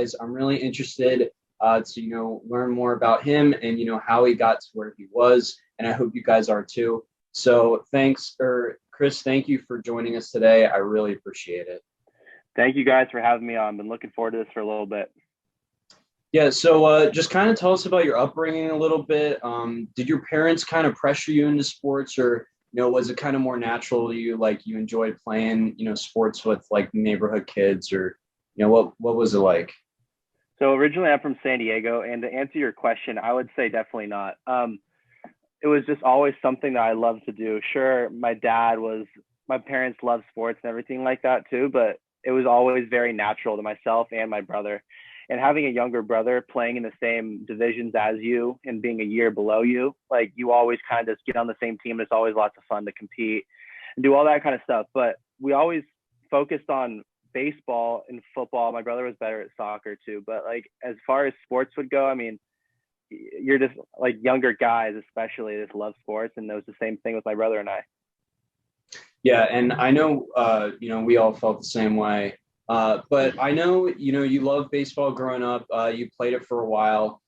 guys. I'm really interested to, learn more about him and, how he got to where he was. And I hope you guys are too. So Chris, thank you for joining us today. I really appreciate it. Thank you guys for having me on. I've been looking forward to this for a little bit. Yeah, so just kind of tell us about your upbringing a little bit. Did your parents kind of pressure you into sports, or was it kind of more natural to you, like you enjoyed playing, sports with like neighborhood kids, or what was it like? So originally I'm from San Diego, and to answer your question, I would say definitely not. It was just always something that I loved to do. Sure, my parents loved sports and everything like that too, but it was always very natural to myself and my brother. And having a younger brother playing in the same divisions as you and being a year below you, like you always kind of just get on the same team. It's always lots of fun to compete and do all that kind of stuff. But we always focused on baseball and football. My brother was better at soccer too. But like as far as sports would go, I mean, you're just like younger guys, especially just love sports. And it was the same thing with my brother and I. Yeah, and I know, we all felt the same way. But I know, you loved baseball growing up. You played it for a while.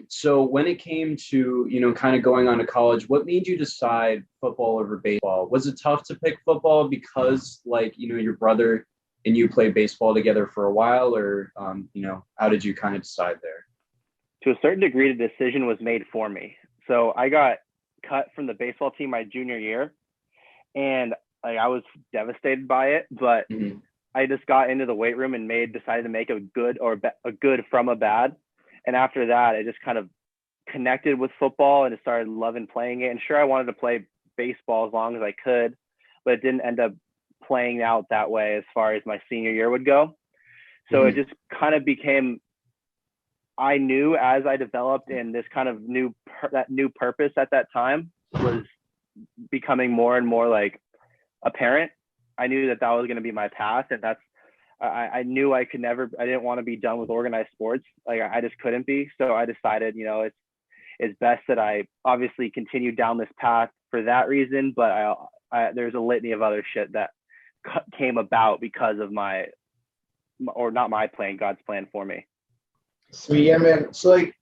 So when it came to, kind of going on to college, what made you decide football over baseball? Was it tough to pick football because, like, your brother and you played baseball together for a while, or, how did you kind of decide there? To a certain degree, the decision was made for me. So I got cut from the baseball team my junior year, and like, I was devastated by it, but I just got into the weight room and decided to make a good from a bad. And after that, I just kind of connected with football and started loving playing it. And sure, I wanted to play baseball as long as I could, but it didn't end up playing out that way as far as my senior year would go. So it just kind of became, I knew as I developed in this kind of new purpose at that time was becoming more and more like apparent. I knew that was going to be my path, and I knew I didn't want to be done with organized sports. Like I just couldn't be. So I decided, it's best that I obviously continue down this path for that reason. But there's a litany of other shit that came about because of not my plan, God's plan for me. Sweet, yeah, man. So like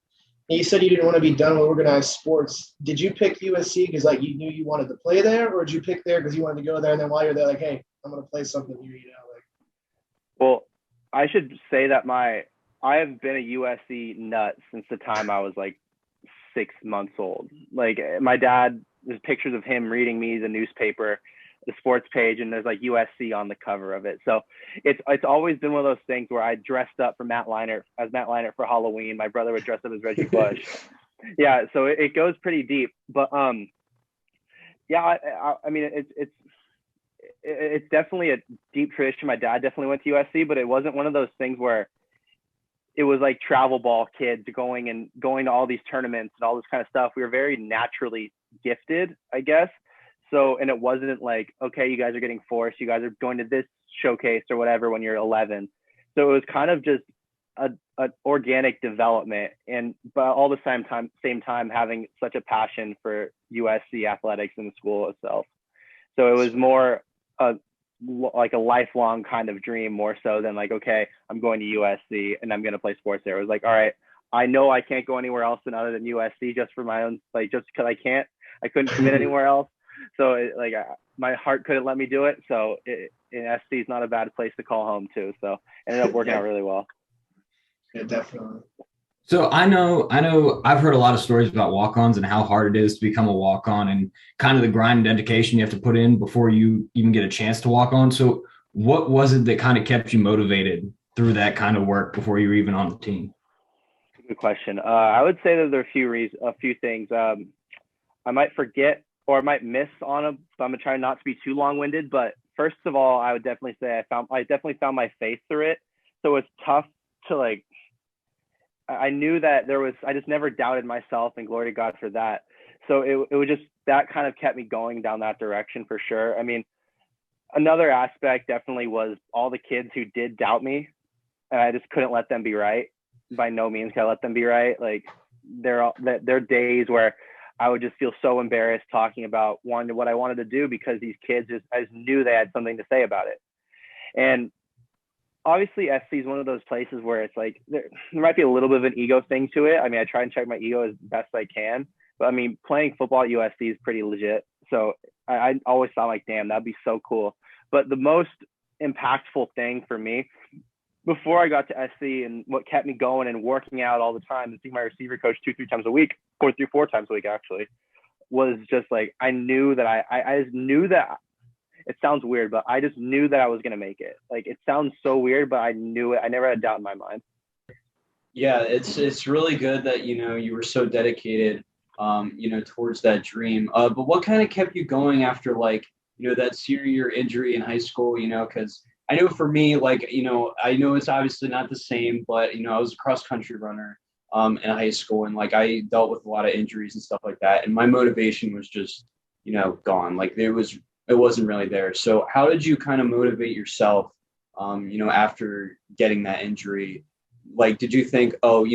you said, you didn't want to be done with organized sports. Did you pick USC because like you knew you wanted to play there, or did you pick there because you wanted to go there, and then while you're there, like, hey, I'm gonna play something here, like? Well, I should say that I have been a USC nut since the time I was like 6 months old. Like my dad, there's pictures of him reading me the newspaper, the sports page, and there's like USC on the cover of it. So it's always been one of those things where I dressed up for Matt Leinart for Halloween. My brother would dress up as Reggie Bush. Yeah, so it goes pretty deep. But yeah, I mean it's definitely a deep tradition. My dad definitely went to USC, but it wasn't one of those things where it was like travel ball kids going to all these tournaments and all this kind of stuff. We were very naturally gifted, I guess. So, and it wasn't like, okay, you guys are getting forced, you guys are going to this showcase or whatever when you're 11. So it was kind of just an organic development, but all the same time having such a passion for USC athletics in the school itself. So it was more like a lifelong kind of dream, more so than like, okay, I'm going to USC and I'm going to play sports there. It was like, all right, I know I can't go anywhere else other than USC just for my own, like, just because I couldn't commit anywhere else. So my heart couldn't let me do it. So SC is not a bad place to call home too. So it ended up working out really well. Yeah, definitely. So I know I've heard a lot of stories about walk-ons and how hard it is to become a walk-on and kind of the grind and dedication you have to put in before you even get a chance to walk on. So what was it that kind of kept you motivated through that kind of work before you were even on the team? Good question. I would say that there are a few things. I might forget or I might miss on them, so I'm gonna try not to be too long-winded. But first of all, I would definitely say I definitely found my faith through it. So it's tough to like. I knew that I just never doubted myself, and glory to God for that. So it was just that kind of kept me going down that direction for sure. I mean, another aspect definitely was all the kids who did doubt me, and I just couldn't let them be right. By no means can I let them be right. Like there are days where I would just feel so embarrassed talking about what I wanted to do because these kids I just knew they had something to say about it. And obviously SC is one of those places where it's like there might be a little bit of an ego thing to it. I mean, I try and check my ego as best I can, but I mean, playing football at USC is pretty legit. So I always thought like, damn, that'd be so cool. But the most impactful thing for me before I got to SC and what kept me going and working out all the time and seeing my receiver coach 2-3 times a week, 4 times a week actually, was just like I knew that I just knew that. It sounds weird, but I just knew that I was gonna make it. Like it sounds so weird, but I knew it. I never had a doubt in my mind. Yeah, it's really good that you were so dedicated, towards that dream. But what kind of kept you going after that senior year injury in high school? Because I know for me, I know it's obviously not the same, but I was a cross country runner in high school, and I dealt with a lot of injuries and stuff like that, and my motivation was just gone. It wasn't really there. So how did you kind of motivate yourself, after getting that injury? Did you think, oh,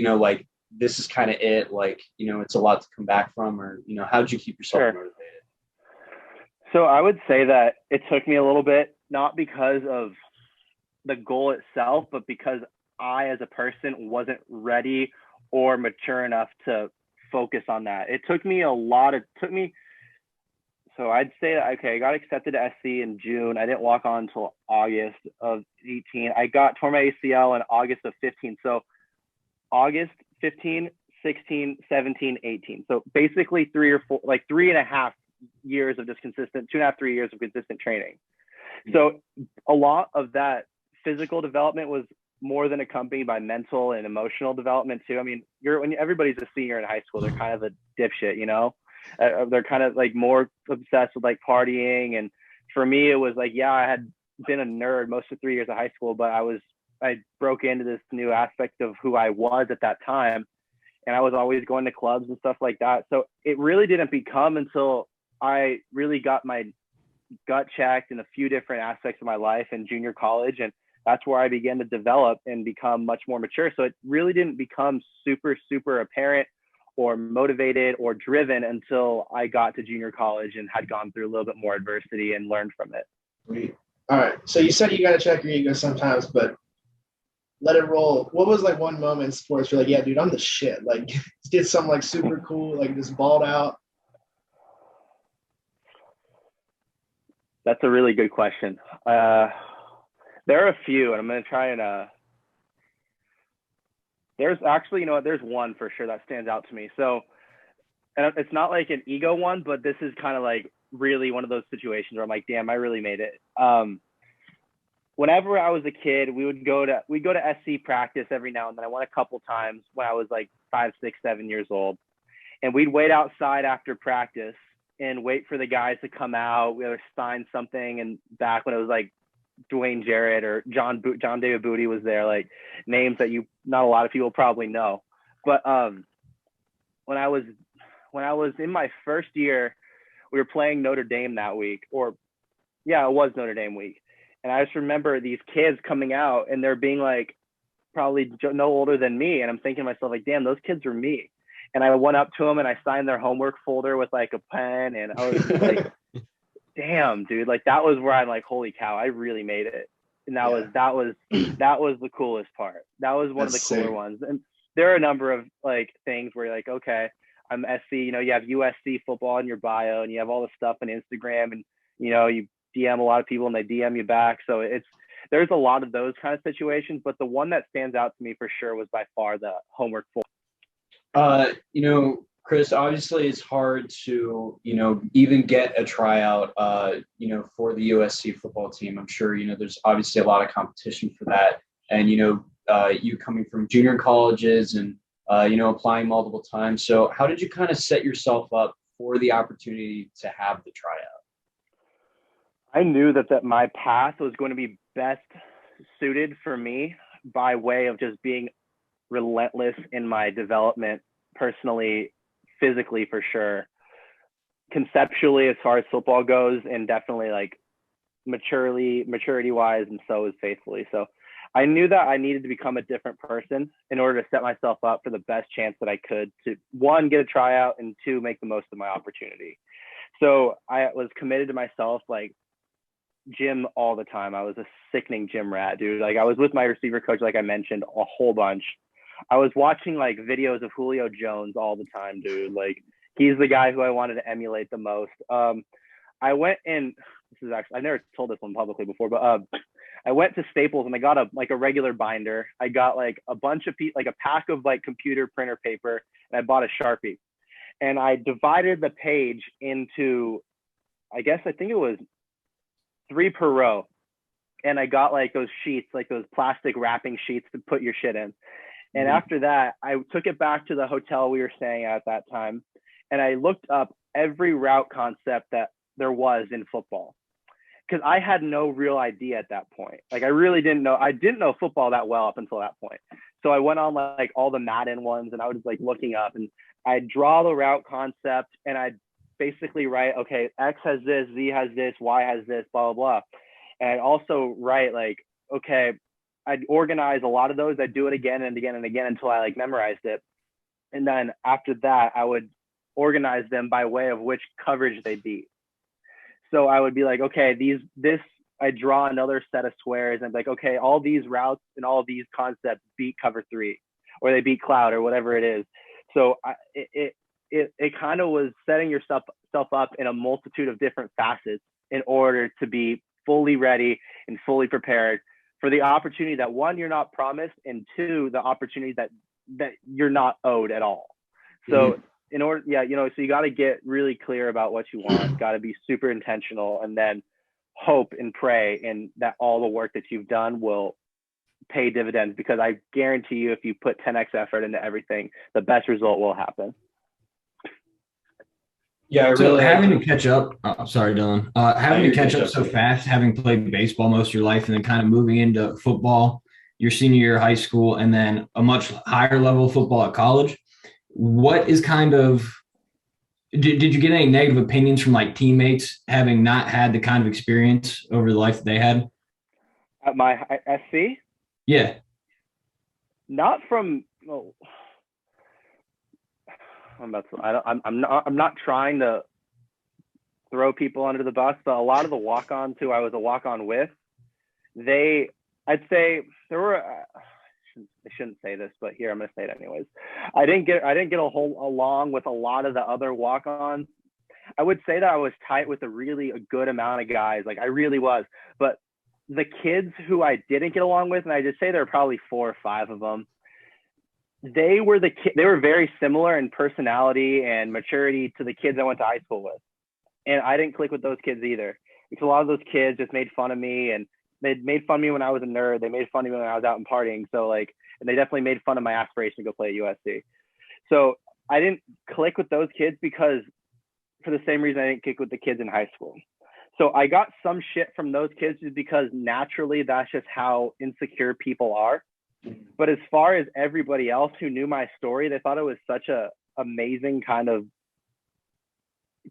this is kind of it, it's a lot to come back from, or, how did you keep yourself motivated? So I would say that it took me a little bit, not because of the goal itself, but because I, as a person, wasn't ready or mature enough to focus on that. So I'd say that, okay, I got accepted to SC in June. I didn't walk on until August of 18. I tore my ACL in August of 15. So August 15, 16, 17, 18. So basically 3.5 years of just consistent, 2.5, 3 years of consistent training. So a lot of that physical development was more than accompanied by mental and emotional development too. I mean, when everybody's a senior in high school, they're kind of a dipshit, they're kind of more obsessed with partying. And for me, it was I had been a nerd most of 3 years of high school, but I broke into this new aspect of who I was at that time. And I was always going to clubs and stuff like that. So it really didn't become until I really got my gut checked in a few different aspects of my life in junior college. And that's where I began to develop and become much more mature. So it really didn't become super, super apparent or motivated or driven until I got to junior college and had gone through a little bit more adversity and learned from it. Sweet. All right. So you said you got to check your ego sometimes, but let it roll. What was one moment in sports you're yeah, dude, I'm the shit. Did something super cool, just balled out? That's a really good question. There are a few, and I'm going to try and there's actually, there's one for sure that stands out to me. So, and it's not an ego one, but this is kind of really one of those situations where I'm damn, I really made it. Whenever I was a kid, we'd go to SC practice every now and then. I went a couple times when I was 5, 6, 7 years old, and we'd wait outside after practice and wait for the guys to come out. We would sign something, and back when it was Dwayne Jarrett or John David Booty was there, names that not a lot of people probably know. But when I was in my first year, we were playing Notre Dame that week, it was Notre Dame week. And I just remember these kids coming out, and they're being probably no older than me. And I'm thinking to myself, damn, those kids are me. And I went up to them and I signed their homework folder with a pen. And I was just damn, dude, that was where I'm holy cow, I really made it. And that was the coolest part. That was one of the cooler ones. And there are a number of things where you're okay, I'm SC, you have USC football in your bio, and you have all the stuff on Instagram, and you DM a lot of people and they DM you back. So there's a lot of those kind of situations, but the one that stands out to me for sure was by far the homework folder. Chris, obviously it's hard to, even get a tryout, for the USC football team. I'm sure, there's obviously a lot of competition for that. And, you coming from junior colleges and, applying multiple times. So how did you kind of set yourself up for the opportunity to have the tryout? I knew that my path was going to be best suited for me by way of just being relentless in my development personally, physically for sure, conceptually as far as football goes, and definitely maturity wise, and so is faithfully. So I knew that I needed to become a different person in order to set myself up for the best chance that I could to, one, get a tryout, and two, make the most of my opportunity. So I was committed to myself gym all the time. I was a sickening gym rat, dude. Like I was with my receiver coach, like I mentioned, a whole bunch. I was watching like videos of Julio Jones all the time, dude. Like he's the guy who I wanted to emulate the most. I went in. This is actually I never told this one publicly before, but I went to Staples and I got a regular binder. I got like a bunch of like a pack of like computer printer paper, and I bought a Sharpie. And I divided the page into, I think it was 3 per row. And I got like those sheets, like those plastic wrapping sheets to put your shit in. And after that, I took it back to the hotel we were staying at that time. And I looked up every route concept that there was in football. Because I had no real idea at that point. Like I really didn't know. I didn't know football that well up until that point. So I went on like all the Madden ones and I was like looking up and I'd draw the route concept and I'd basically write, okay, X has this, Z has this, Y has this, blah, blah, blah. And I'd also write like, okay, I'd organize a lot of those. I'd do it again and again and again until I like memorized it. And then after that, I would organize them by way of which coverage they beat. So I would be like, okay, I draw another set of squares and I'm like, okay, all these routes and all these concepts beat cover 3 or they beat cloud or whatever it is. So it kind of was setting yourself up in a multitude of different facets in order to be fully ready and fully prepared for the opportunity that 1, you're not promised, and 2, the opportunity that you're not owed at all. So in order, so you got to get really clear about what you want, got to be super intentional, and then hope and pray and that all the work that you've done will pay dividends, because I guarantee you if you put 10x effort into everything, the best result will happen. Yeah, so really having to catch up. Oh, sorry, Dylan. Having to catch up so fast, having played baseball most of your life, and then kind of moving into football your senior year of high school, and then a much higher level of football at college. What is kind of did you get any negative opinions from like teammates having not had the kind of experience over the life that they had? At my SC? Yeah. Not from. Oh. I'm not trying to throw people under the bus, but a lot of the walk-ons who I was a walk-on with, I'd say there were. I shouldn't say this, but here I'm gonna say it anyways. I didn't get along with a lot of the other walk-ons. I would say that I was tight with a good amount of guys, like I really was. But the kids who I didn't get along with, and I just say there were probably 4 or 5 of them. They were very similar in personality and maturity to the kids I went to high school with. And I didn't click with those kids either, because a lot of those kids just made fun of me, and they made fun of me when I was a nerd. They made fun of me when I was out and partying. So and they definitely made fun of my aspiration to go play at USC. So I didn't click with those kids because for the same reason I didn't click with the kids in high school. So I got some shit from those kids just because naturally that's just how insecure people are. But as far as everybody else who knew my story, they thought it was such a amazing kind of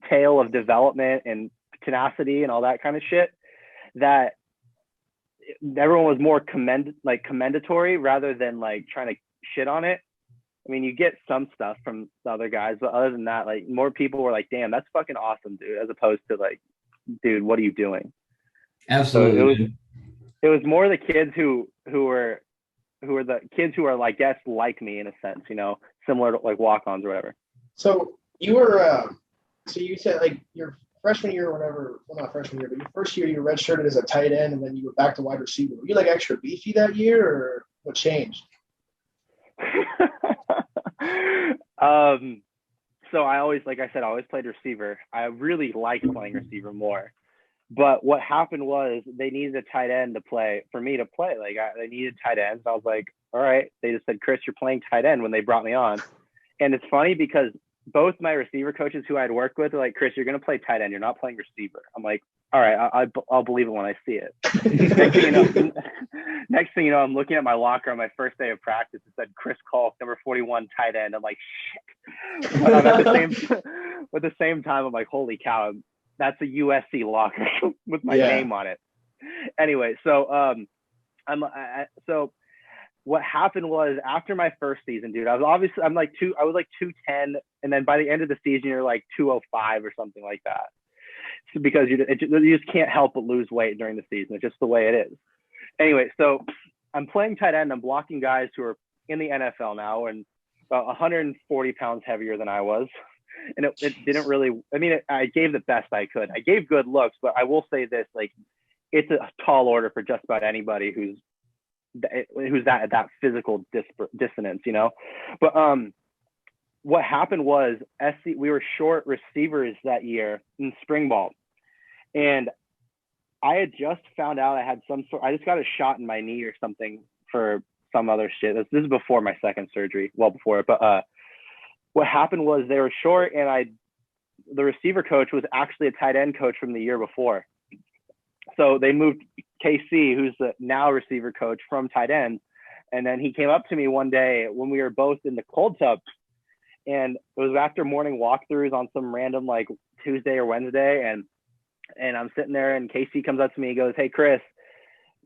tale of development and tenacity and all that kind of shit that everyone was more commendatory rather than like trying to shit on it. I mean, you get some stuff from the other guys, but other than that, like more people were like, damn, that's fucking awesome, dude, as opposed to like, dude, what are you doing? Absolutely. So it was more the kids who were the kids who are, I guess, like me in a sense, similar to like walk-ons or whatever. So you were, you said like your freshman year or whatever, well, not freshman year, but your first year you were redshirted as a tight end and then you were back to wide receiver. Were you like extra beefy that year or what changed? So I always, like I said, I always played receiver. I really liked playing receiver more. But what happened was they needed a tight end for me to play. They needed tight ends. I was like, all right. They just said, Chris, you're playing tight end when they brought me on. And it's funny because both my receiver coaches who I'd worked with are like, Chris, you're going to play tight end. You're not playing receiver. I'm like, all right, I'll believe it when I see it. Next thing you know, I'm looking at my locker on my first day of practice. It said Chris Caulk, number 41, tight end. I'm like, shit. But at the same time, I'm like, holy cow, that's a USC locker with my name on it. Anyway, so so what happened was after my first season, dude, I was like 210, and then by the end of the season, you're like 205 or something like that. because you just can't help but lose weight during the season. It's just the way it is. Anyway, so I'm playing tight end. I'm blocking guys who are in the NFL now and about 140 pounds heavier than I was. And it didn't really, I gave the best I could. I gave good looks, but I will say this, like, it's a tall order for just about anybody who's that physical dissonance, you know? But what happened was we were short receivers that year in spring ball. And I had just found out I just got a shot in my knee or something for some other shit. This is before my second surgery, well before it. But what happened was they were short, and the receiver coach was actually a tight end coach from the year before. So they moved KC, who's the now receiver coach, from tight end. And then he came up to me one day when we were both in the cold tub, and it was after morning walkthroughs on some random like Tuesday or Wednesday. And I'm sitting there, and KC comes up to me. He goes, "Hey, Chris,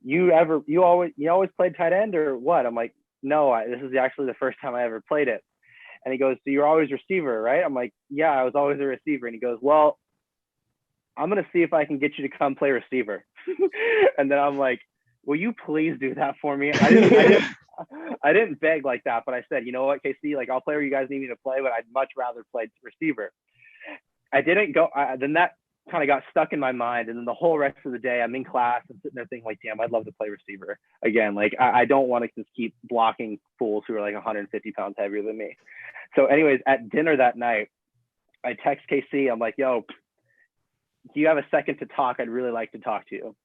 you always played tight end or what?" I'm like, "No, this is actually the first time I ever played it." And he goes, "So you're always receiver, right?" I'm like, "Yeah, I was always a receiver." And he goes, "Well, I'm going to see if I can get you to come play receiver." And then I'm like, "Will you please do that for me?" I didn't beg like that, but I said, "You know what, KC, like, I'll play where you guys need me to play, but I'd much rather play receiver." I didn't go. Then that kind of got stuck in my mind. And then the whole rest of the day, I'm in class and sitting there thinking, like, damn, I'd love to play receiver again. Like, I don't want to just keep blocking fools who are like 150 pounds heavier than me. So anyways, at dinner that night, I text KC. I'm like, "Yo, do you have a second to talk? I'd really like to talk to you."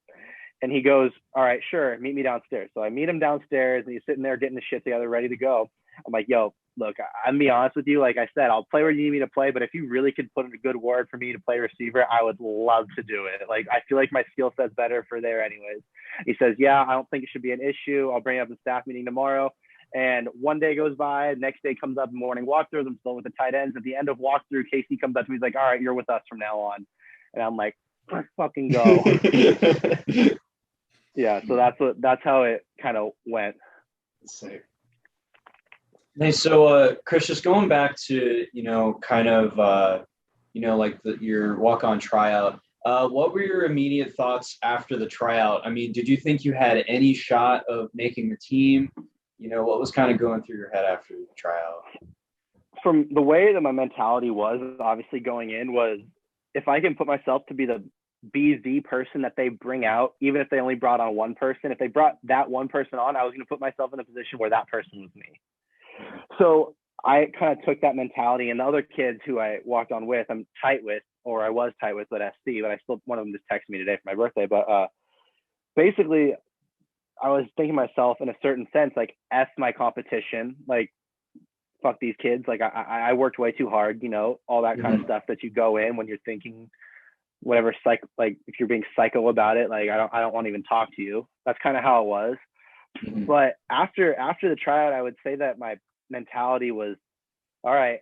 And he goes, "All right, sure. Meet me downstairs." So I meet him downstairs, and he's sitting there getting the shit together, ready to go. I'm like, "Yo, look, I'm gonna be honest with you. Like I said, I'll play where you need me to play, but if you really could put in a good word for me to play receiver, I would love to do it. Like, I feel like my skill set's better for there anyways." He says, "Yeah, I don't think it should be an issue. I'll bring it up in staff meeting tomorrow." And one day goes by, next day comes up, morning walkthroughs. I'm still with the tight ends. At the end of walkthrough, Casey comes up to me. He's like, "All right, you're with us from now on." And I'm like, "Let's fucking go." Yeah, so that's how it kind of went. Sick. Hey, so Chris, just going back to, kind of, like your walk-on tryout, what were your immediate thoughts after the tryout? I mean, did you think you had any shot of making the team? What was kind of going through your head after the tryout? From the way that my mentality was, obviously going in, was if I can put myself to be the person that they bring out, even if they only brought on one person, if they brought that one person on, I was going to put myself in a position where that person was me. So I kind of took that mentality, and the other kids who I walked on with, I'm tight with, or I was tight with at SC, but one of them just texted me today for my birthday. But basically, I was thinking to myself in a certain sense, like, F my competition, like, fuck these kids. Like, I worked way too hard, all that kind of stuff that you go in when you're thinking whatever, like, if you're being psycho about it, like, I don't want to even talk to you. That's kind of how it was. Mm-hmm. But after the tryout, I would say that my mentality was, all right,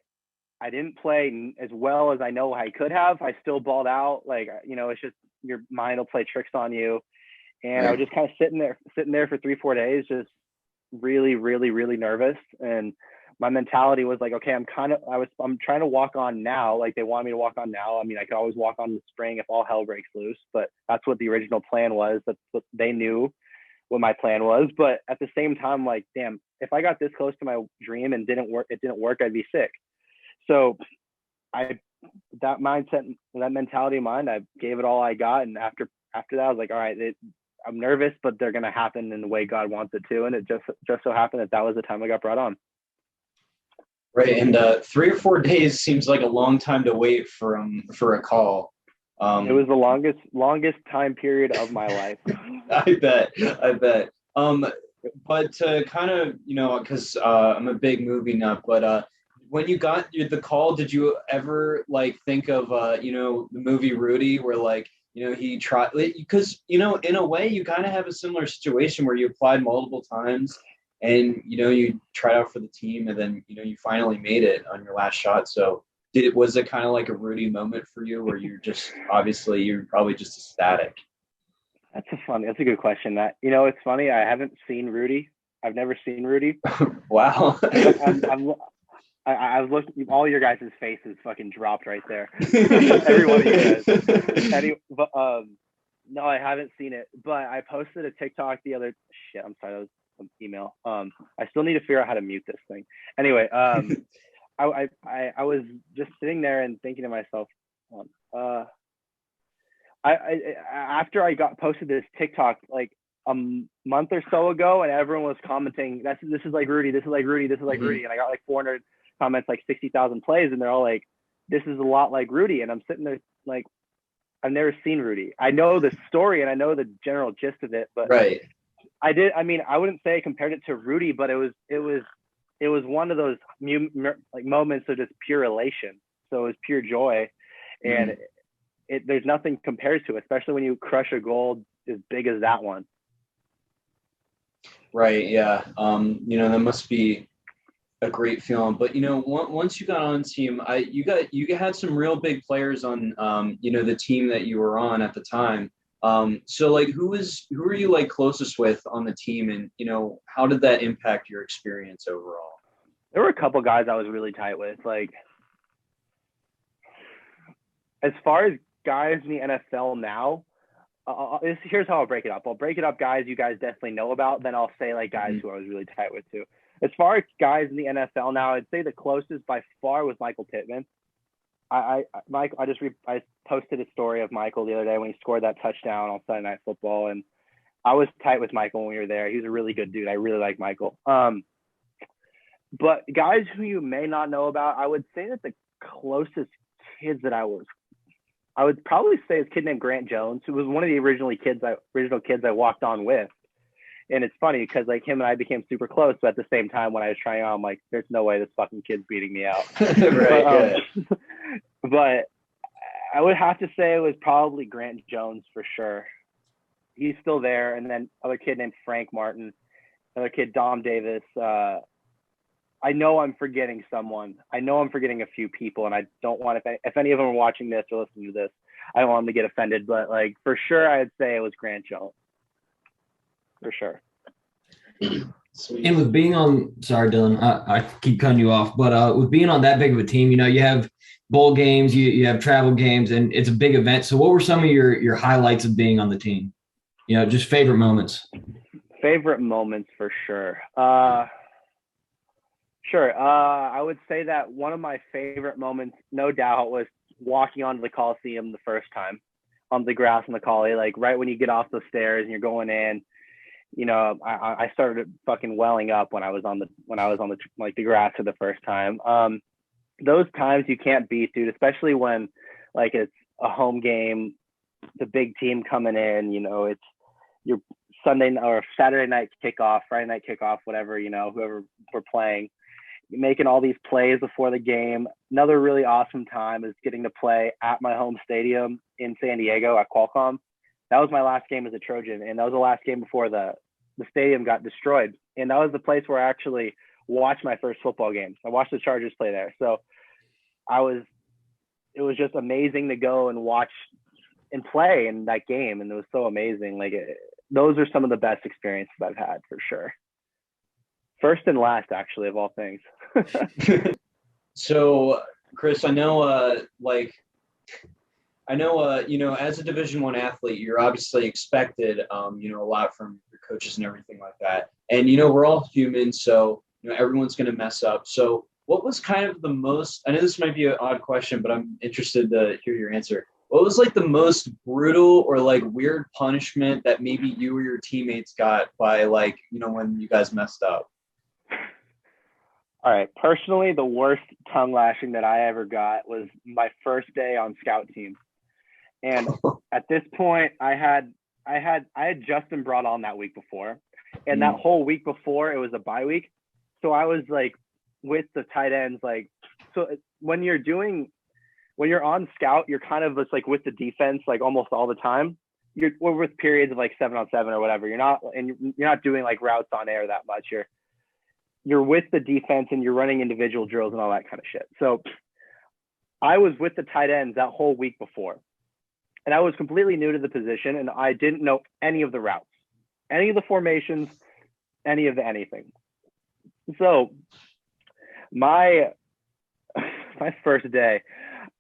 I didn't play as well as I know I could have. I still balled out. Like, it's just your mind will play tricks on you. And right. I was just kind of sitting there for 3-4 days, just really, really, really nervous. And my mentality was like, okay, I'm trying to walk on now. Like, they want me to walk on now. I mean, I could always walk on in the spring if all hell breaks loose, but that's what the original plan was. That's what they knew what my plan was. But at the same time, like, damn, if I got this close to my dream and it didn't work, I'd be sick. So that mindset, that mentality of mine, I gave it all I got. And after that, I was like, all right, I'm nervous, but they're going to happen in the way God wants it to. And it just so happened that was the time I got brought on. Right. And 3 or 4 days seems like a long time to wait for a call. It was the longest time period of my life. I bet. But to kind of, because I'm a big movie nut, but when you got the call, did you ever like think of, the movie Rudy, where like, he tried, because, in a way you kind of have a similar situation where you applied multiple times and, you tried out for the team and then, you finally made it on your last shot. So was it kind of like a Rudy moment for you where you're just, obviously you're probably just ecstatic? That's a good question. It's funny. I haven't seen Rudy. I've never seen Rudy. Wow. I was looking, all your guys' faces fucking dropped right there. Every one of you guys. No, I haven't seen it, but I posted a TikTok the other, I'm sorry, that was an email. I still need to figure out how to mute this thing. Anyway, I was just sitting there and thinking to myself, after I posted this TikTok like a month or so ago, and everyone was commenting, this is like Rudy, this is like Rudy, this is like Rudy, and I got like 400 comments, like 60,000 plays, and they're all like, this is a lot like Rudy, and I'm sitting there like, I've never seen Rudy. I know the story and I know the general gist of it, but right. I wouldn't say I compared it to Rudy, but it was one of those like moments of just pure elation. So it was pure joy, and there's nothing compared to it, especially when you crush a goal as big as that one. Right. Yeah. That must be a great feeling. But once you got on the team, you had some real big players on the team that you were on at the time. So like who are you like closest with on the team, and how did that impact your experience overall? There were a couple guys I was really tight with. Like, as far as guys in the NFL now, here's how I'll break it up. I'll break it up guys you guys definitely know about, then I'll say like guys who I was really tight with too. As far as guys in the NFL now, I'd say the closest by far was Michael Pittman. I posted a story of Michael the other day when he scored that touchdown on Sunday Night Football, and I was tight with Michael when we were there. He was a really good dude. I really like Michael. But guys who you may not know about, I would say that the closest kids that I would probably say is a kid named Grant Jones, who was one of the original kids I walked on with. And it's funny because like him and I became super close, but at the same time when I was trying out, I'm like, there's no way this fucking kid's beating me out. Right. But I would have to say it was probably Grant Jones for sure. He's still there. And then other kid named Frank Martin, another kid, Dom Davis. I know I'm forgetting someone. I know I'm forgetting a few people, and I don't want, if any of them are watching this or listening to this, I don't want them to get offended. But like for sure, I'd say it was Grant Jones. For sure. Sweet. And with being on, sorry, Dylan, I keep cutting you off, but with being on that big of a team, you have bowl games, you have travel games, and it's a big event. So what were some of your highlights of being on the team? Just favorite moments. Favorite moments for sure. Sure. I would say that one of my favorite moments, no doubt, was walking onto the Coliseum the first time on the grass in the Collie. Like right when you get off the stairs and you're going in, I started fucking welling up when I was on the like the grass for the first time. Those times you can't beat, dude, especially when like it's a home game, the big team coming in, it's your Sunday or Saturday night kickoff, Friday night kickoff, whatever, whoever we're playing, making all these plays before the game. Another really awesome time is getting to play at my home stadium in San Diego at Qualcomm. That was my last game as a Trojan, and that was the last game before the stadium got destroyed. And that was the place where I actually watched my first football game. I watched the Chargers play there. So it was just amazing to go and watch and play in that game. And it was so amazing. Like those are some of the best experiences I've had for sure. First and last, actually, of all things. So, Chris, I know, as a Division I athlete, you're obviously expected, a lot from your coaches and everything like that. And, we're all human, so, everyone's going to mess up. So what was kind of the most, I know this might be an odd question, but I'm interested to hear your answer. What was like the most brutal or like weird punishment that maybe you or your teammates got by like, when you guys messed up? All right. Personally, the worst tongue lashing that I ever got was my first day on scout team. And at this point, I had just been brought on that week before. And that whole week before, it was a bye week. So I was like with the tight ends, like, so when you're on scout, you're kind of just like with the defense, like almost all the time. We're with periods of like 7-on-7 or whatever. You're not doing like routes on air that much. You're with the defense and you're running individual drills and all that kind of shit. So I was with the tight ends that whole week before, and I was completely new to the position, and I didn't know any of the routes, any of the formations, any of the anything. So my my first day.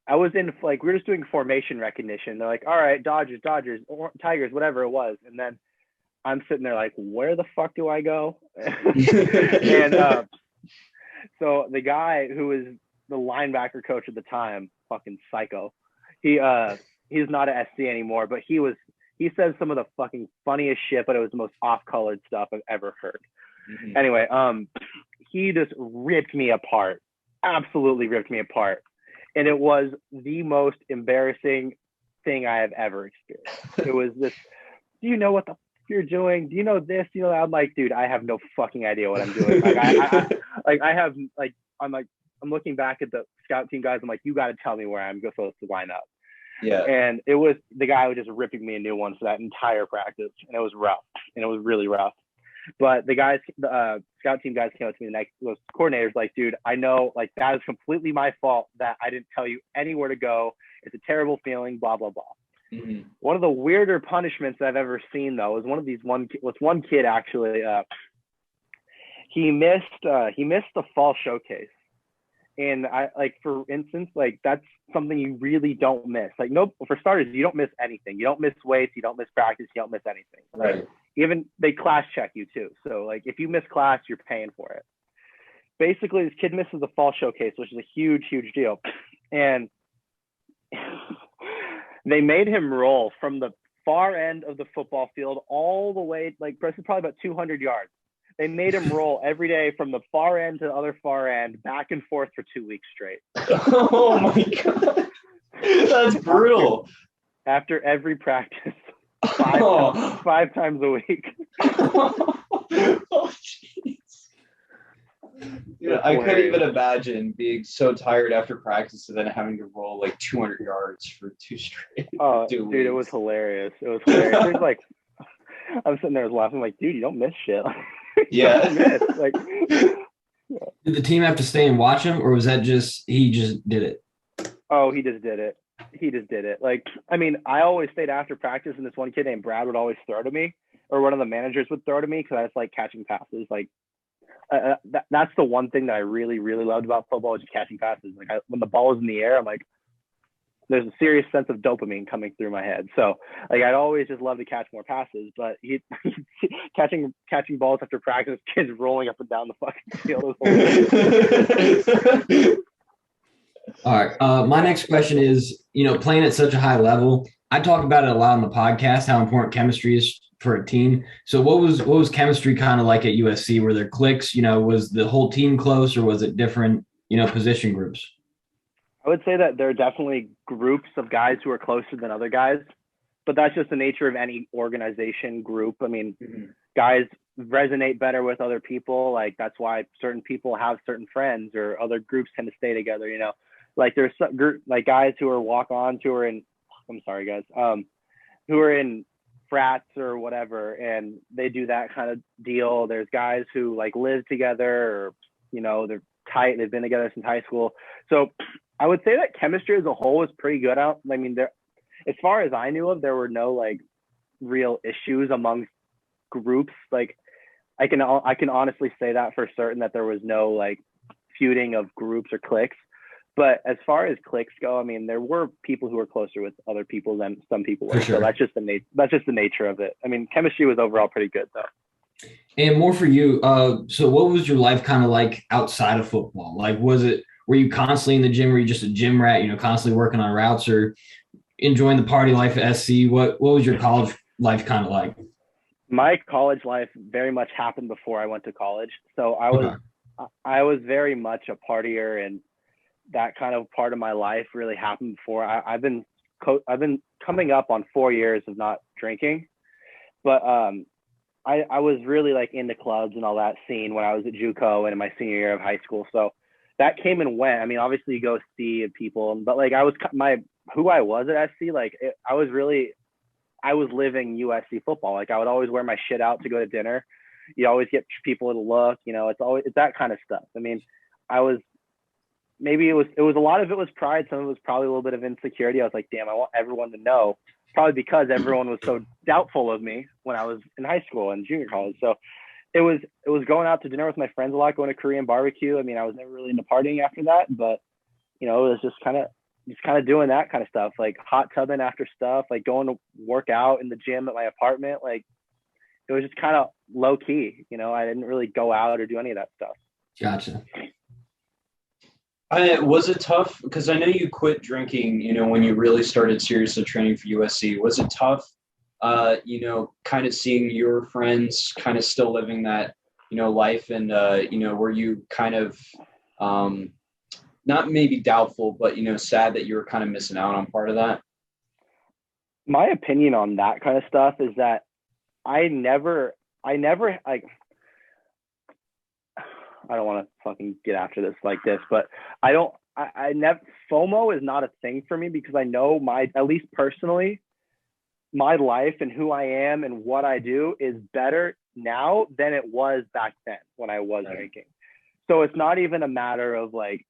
I was in like we were just doing formation recognition. They're like, all right, Dodgers, or Tigers, whatever it was. And then I'm sitting there like, where the fuck do I go? And so the guy who was the linebacker coach at the time, fucking psycho, he's not at SC anymore, but he said some of the fucking funniest shit, but it was the most off-colored stuff I've ever heard. Mm-hmm. Anyway, he just ripped me apart, absolutely ripped me apart. And it was the most embarrassing thing I have ever experienced. It was this, do you know what the f- you're doing? Do you know this? You know that? I'm like, dude, I have no fucking idea what I'm doing. I'm looking back at the scout team guys. I'm like, you got to tell me where I'm supposed to line up. Yeah. And it was the guy was just ripping me a new one for that entire practice. And it was rough. And it was really rough. But the scout team guys came up to me, and those coordinators like, dude, I know, like, that is completely my fault that I didn't tell you anywhere to go. It's a terrible feeling, blah, blah, blah. Mm-hmm. One of the weirder punishments I've ever seen, though, was one kid actually. He missed the fall showcase. And for instance, like, that's something you really don't miss. Like, no, for starters, you don't miss anything. You don't miss weights. You don't miss practice. You don't miss anything. Right. Even they class check you too. So like, if you miss class, you're paying for it. Basically, this kid misses the fall showcase, which is a huge, huge deal. And they made him roll from the far end of the football field all the way, like, this is probably about 200 yards. They made him roll every day from the far end to the other far end, back and forth for 2 weeks straight. Oh my God. That's brutal. After every practice, five times a week. Oh, jeez. Dude, I couldn't even imagine being so tired after practice and then having to roll like 200 yards for 2 straight. Oh, dude, it was hilarious. There's like, I'm sitting there laughing, like, dude, you don't miss shit. Yeah. Like, did the team have to stay and watch him, or was that he just did it? Oh, he just did it. Like, I mean, I always stayed after practice, and this one kid named Brad would always throw to me, or one of the managers would throw to me, because I just like catching passes. Like, that's the one thing that I really, really loved about football, is just catching passes. Like, when the ball is in the air, I'm like, there's a serious sense of dopamine coming through my head. So like, I'd always just love to catch more passes, but catching balls after practice, kids rolling up and down the fucking field. All right. My next question is, playing at such a high level, I talk about it a lot on the podcast, how important chemistry is for a team. So what was chemistry kind of like at USC? Were there cliques? Was the whole team close, or was it different, position groups? I would say that there are definitely groups of guys who are closer than other guys, but that's just the nature of any organization group. I mean, guys resonate better with other people. Like, that's why certain people have certain friends, or other groups tend to stay together. Like, there's some like guys who are walk-ons who are in, I'm sorry guys, who are in frats or whatever, and they do that kind of deal. There's guys who like live together, or they're tight. They've been together since high school. So I would say that chemistry as a whole is pretty good out. I mean, as far as I knew of, there were no like real issues among groups. Like, I can honestly say that for certain, that there was no like feuding of groups or cliques. But as far as cliques go, I mean, there were people who were closer with other people than some people were. Sure. So that's just the nature of it. I mean, chemistry was overall pretty good though. And more for you. So what was your life kind of like outside of football? Like, were you constantly in the gym? Were you just a gym rat, constantly working on routes, or enjoying the party life at SC? What was your college life kind of like? My college life very much happened before I went to college. So I was very much a partier, and that kind of part of my life really happened before. I've been coming up on 4 years of not drinking, but I was really like into clubs and all that scene when I was at JUCO and in my senior year of high school. So that came and went. I mean, obviously you go see people, but like, who I was at SC, like I was living USC football. Like, I would always wear my shit out to go to dinner. You always get people to look, it's that kind of stuff. I mean, maybe it was a lot of it was pride. Some of it was probably a little bit of insecurity. I was like, damn, I want everyone to know, probably because everyone was so doubtful of me when I was in high school and junior college. So it was going out to dinner with my friends a lot, going to Korean barbecue. I mean, I was never really into partying after that, but it was just kind of doing that kind of stuff, like hot tubbing after stuff, like going to work out in the gym at my apartment. Like it was just kind of low key, I didn't really go out or do any of that stuff. Gotcha. Was it tough? Because I know you quit drinking, when you really started seriously training for USC. Was it tough, kind of seeing your friends kind of still living that, life? And, were you kind of not maybe doubtful, but, sad that you were kind of missing out on part of that? My opinion on that kind of stuff is that I never like, I don't want to fucking get after this like this, but I never, FOMO is not a thing for me, because I know at least personally, my life and who I am and what I do is better now than it was back then when I was drinking. So it's not even a matter of like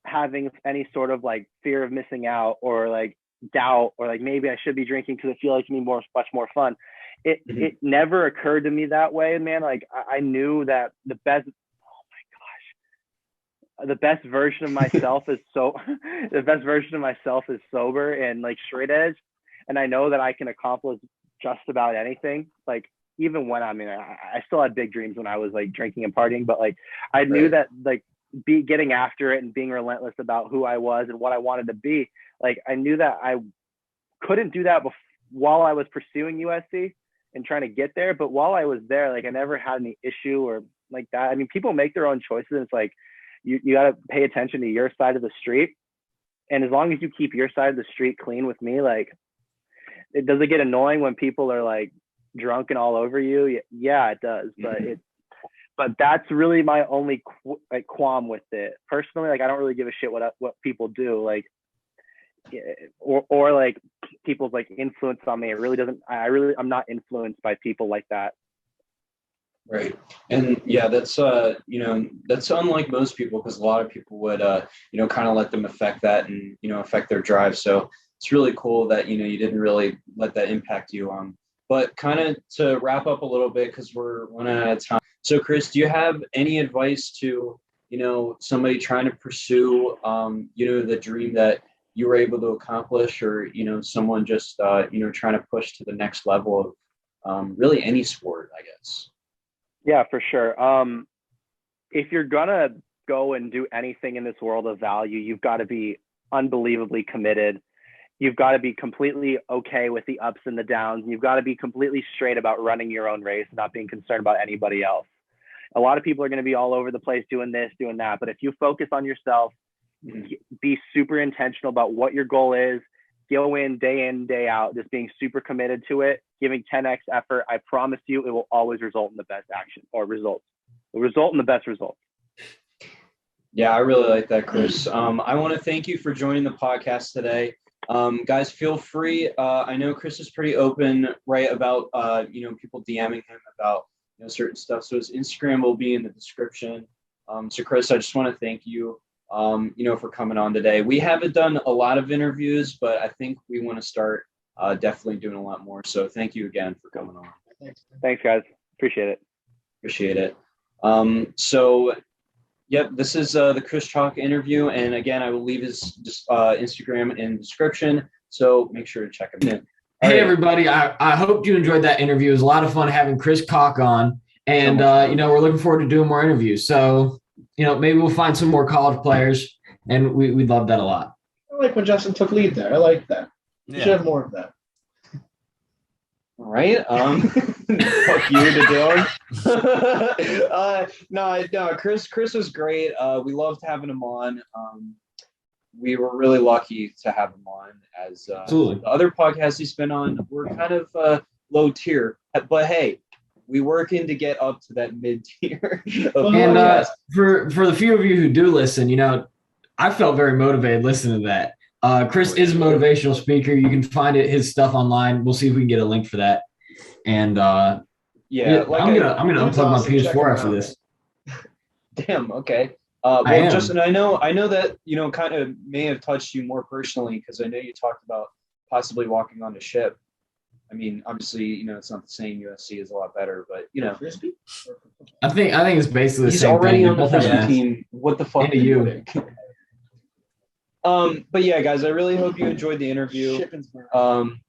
having any sort of like fear of missing out or like doubt or like maybe I should be drinking because I feel like it's much more fun. It never occurred to me that way, man. Like I knew that the best version of myself is sober and like straight edge. And I know that I can accomplish just about anything. Like even when I still had big dreams when I was like drinking and partying, but like I knew that like getting after it and being relentless about who I was and what I wanted to be. Like I knew that I couldn't do that while I was pursuing USC and trying to get there. But while I was there, like I never had any issue or like that. I mean, people make their own choices. And it's like, you got to pay attention to your side of the street. And as long as you keep your side of the street clean with me, like, does it get annoying when people are like drunk and all over you? Yeah, it does. But that's really my only qualm with it. Personally, like, I don't really give a shit what people do. Like, or like people's like influence on me. It really doesn't, I'm not influenced by people like that. Right. And yeah, that's, that's unlike most people, because a lot of people would, kind of let them affect that and, affect their drive. So it's really cool that, you didn't really let that impact you. But kind of to wrap up a little bit, because we're running out of time. So Chris, do you have any advice to, somebody trying to pursue, the dream that you were able to accomplish, or, someone just, trying to push to the next level of really any sport, I guess? Yeah, for sure. If you're gonna go and do anything in this world of value, you've got to be unbelievably committed. You've got to be completely okay with the ups and the downs. You've got to be completely straight about running your own race, not being concerned about anybody else. A lot of people are going to be all over the place doing this, doing that. But if you focus on yourself, be super intentional about what your goal is, go in, day out, just being super committed to it, giving 10x effort, I promise you it will always result in the best action or results. It will result in the best results. Yeah, I really like that, Chris. I want to thank you for joining the podcast today. Guys, feel free. I know Chris is pretty open, right, about, people DMing him about, certain stuff. So his Instagram will be in the description. So Chris, I just want to thank you, for coming on today. We haven't done a lot of interviews, but I think we want to start definitely doing a lot more. So thank you again for coming on. Thanks, guys. Appreciate it. So, yep, this is the Chris Caulk interview. And again, I will leave his Instagram in the description. So make sure to check him in. Hey, everybody. I hope you enjoyed that interview. It was a lot of fun having Chris Caulk on. And, we're looking forward to doing more interviews. So, maybe we'll find some more college players. And we'd love that a lot. I like when Justin took lead there. I like that. You should have more of that. All right. Fuck you to Dylan. No. Chris was great. We loved having him on. We were really lucky to have him on, as the other podcasts he's been on were kind of low tier. But hey, we working to get up to that mid tier. And for the few of you who do listen, I felt very motivated listening to that. Chris is a motivational speaker. You can find his stuff online. We'll see if we can get a link for that. And I'm gonna unplug my PS4 after this. Damn. Okay. Justin, I know that kind of may have touched you more personally, because I know you talked about possibly walking on the ship. I mean, obviously, it's not the same. USC is a lot better, but Frisbee? I think it's basically the same thing. He's already thing. on the frisbee team. What the fuck? You. But yeah, guys, I really hope you enjoyed the interview. Shippensburg.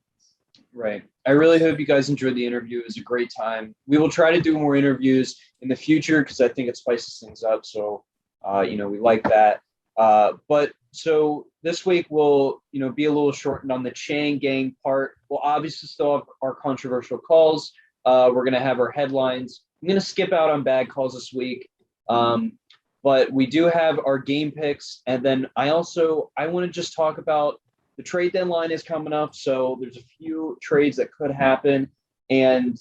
Right. I really hope you guys enjoyed the interview. It was a great time. We will try to do more interviews in the future because I think it spices things up. So, we like that. But so this week we'll, be a little shortened on the Chaingang part. We'll obviously still have our controversial calls. We're going to have our headlines. I'm going to skip out on bad calls this week. But we do have our game picks. And then I want to just talk about the trade deadline is coming up. So there's a few trades that could happen. And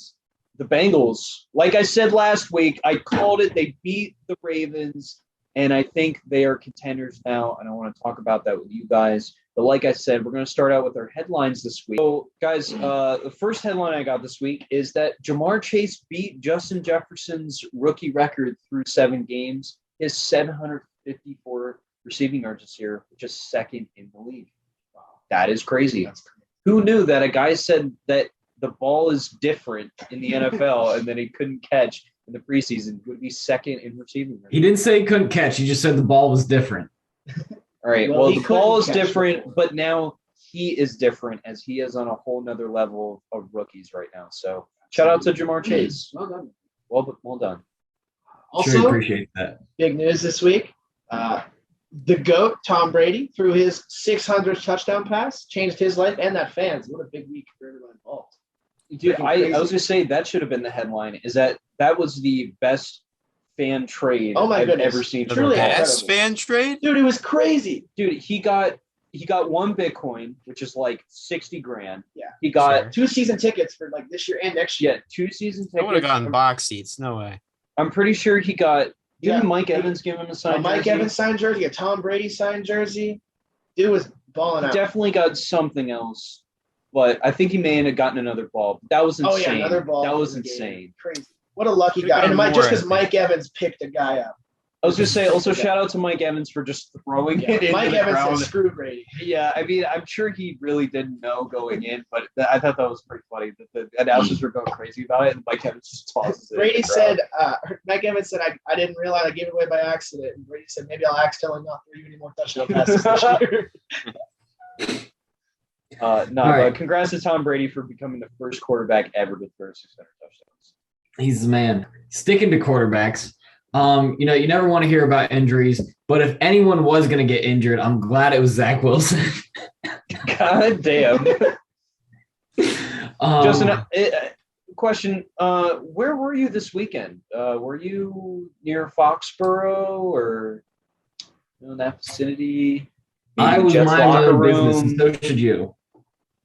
the Bengals, like I said last week, I called it. They beat the Ravens. And I think they are contenders now. And I want to talk about that with you guys. But like I said, we're going to start out with our headlines this week. So, guys, the first headline I got this week is that Jamar Chase beat Justin Jefferson's rookie record through 7 games. His 754 receiving yards this year, which is second in the league. Wow, that is crazy. Who knew that a guy said that the ball is different in the NFL and that he couldn't catch in the preseason would be second in receiving yards? He didn't say he couldn't catch. He just said the ball was different. All right. Well, the ball is different, but now he is different as he is on a whole nother level of rookies right now. So shout out to Jamar Chase. Well done. Well done. Also, sure appreciate that. Big news this week. The GOAT, Tom Brady, threw his 600th touchdown pass, changed his life and that fans. What a big week for everyone involved. Dude, I was going to say that should have been the headline, is that was the best fan trade I've ever seen. Truly best fan trade? Dude, it was crazy. Dude, he got 1 Bitcoin, which is like $60,000. Yeah. He got 2 season tickets for like this year and next year. Yeah, 2 season tickets. I would have gotten box seats. No way. I'm pretty sure he got. Didn't Mike Evans give him a signed jersey? Mike Evans signed jersey, a Tom Brady signed jersey. Dude was balling out. Definitely got something else, but I think he may have gotten another ball. That was insane. Oh yeah, another ball. That was insane. Crazy. What a lucky guy. And just because Mike Evans picked a guy up. I was going to say, also shout out to Mike Evans for just throwing it in. Mike Evans said screw Brady. Yeah, I mean, I'm sure he really didn't know going in, but I thought that was pretty funny. The announcers were going crazy about it, and Mike Evans just tosses it. Brady said, Mike Evans said, I didn't realize I gave it away by accident. And Brady said, maybe I'll accidentally not throw you any more touchdown passes this year. But congrats to Tom Brady for becoming the first quarterback ever to throw 600 touchdowns. He's the man. Sticking to quarterbacks. You never want to hear about injuries, but if anyone was going to get injured, I'm glad it was Zach Wilson. God damn. Justin, question. Where were you this weekend? Were you near Foxborough or in that vicinity? Maybe I was Jets minding locker my business, room? and so should you.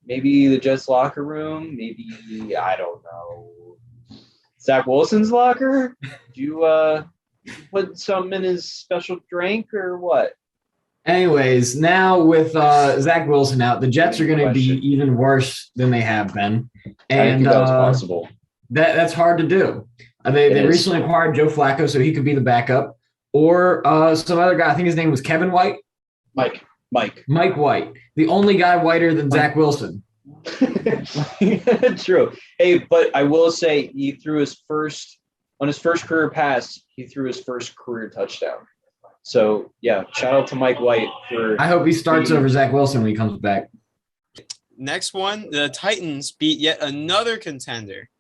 Maybe the Jets locker room? Maybe, I don't know. Zach Wilson's locker? Do you put something in his special drink or what? Anyways, now with Zach Wilson out, the Jets are going to be even worse than they have been. And I think that was possible. That's hard to do. They recently acquired Joe Flacco, so he could be the backup. Or some other guy, I think his name was Kevin White. Mike White. The only guy whiter than Zach Wilson. True. Hey, but I will say he threw his first career pass, he threw his first career touchdown. So yeah, shout out to Mike White for. I hope he starts over Zach Wilson when he comes back. Next one, the Titans beat yet another contender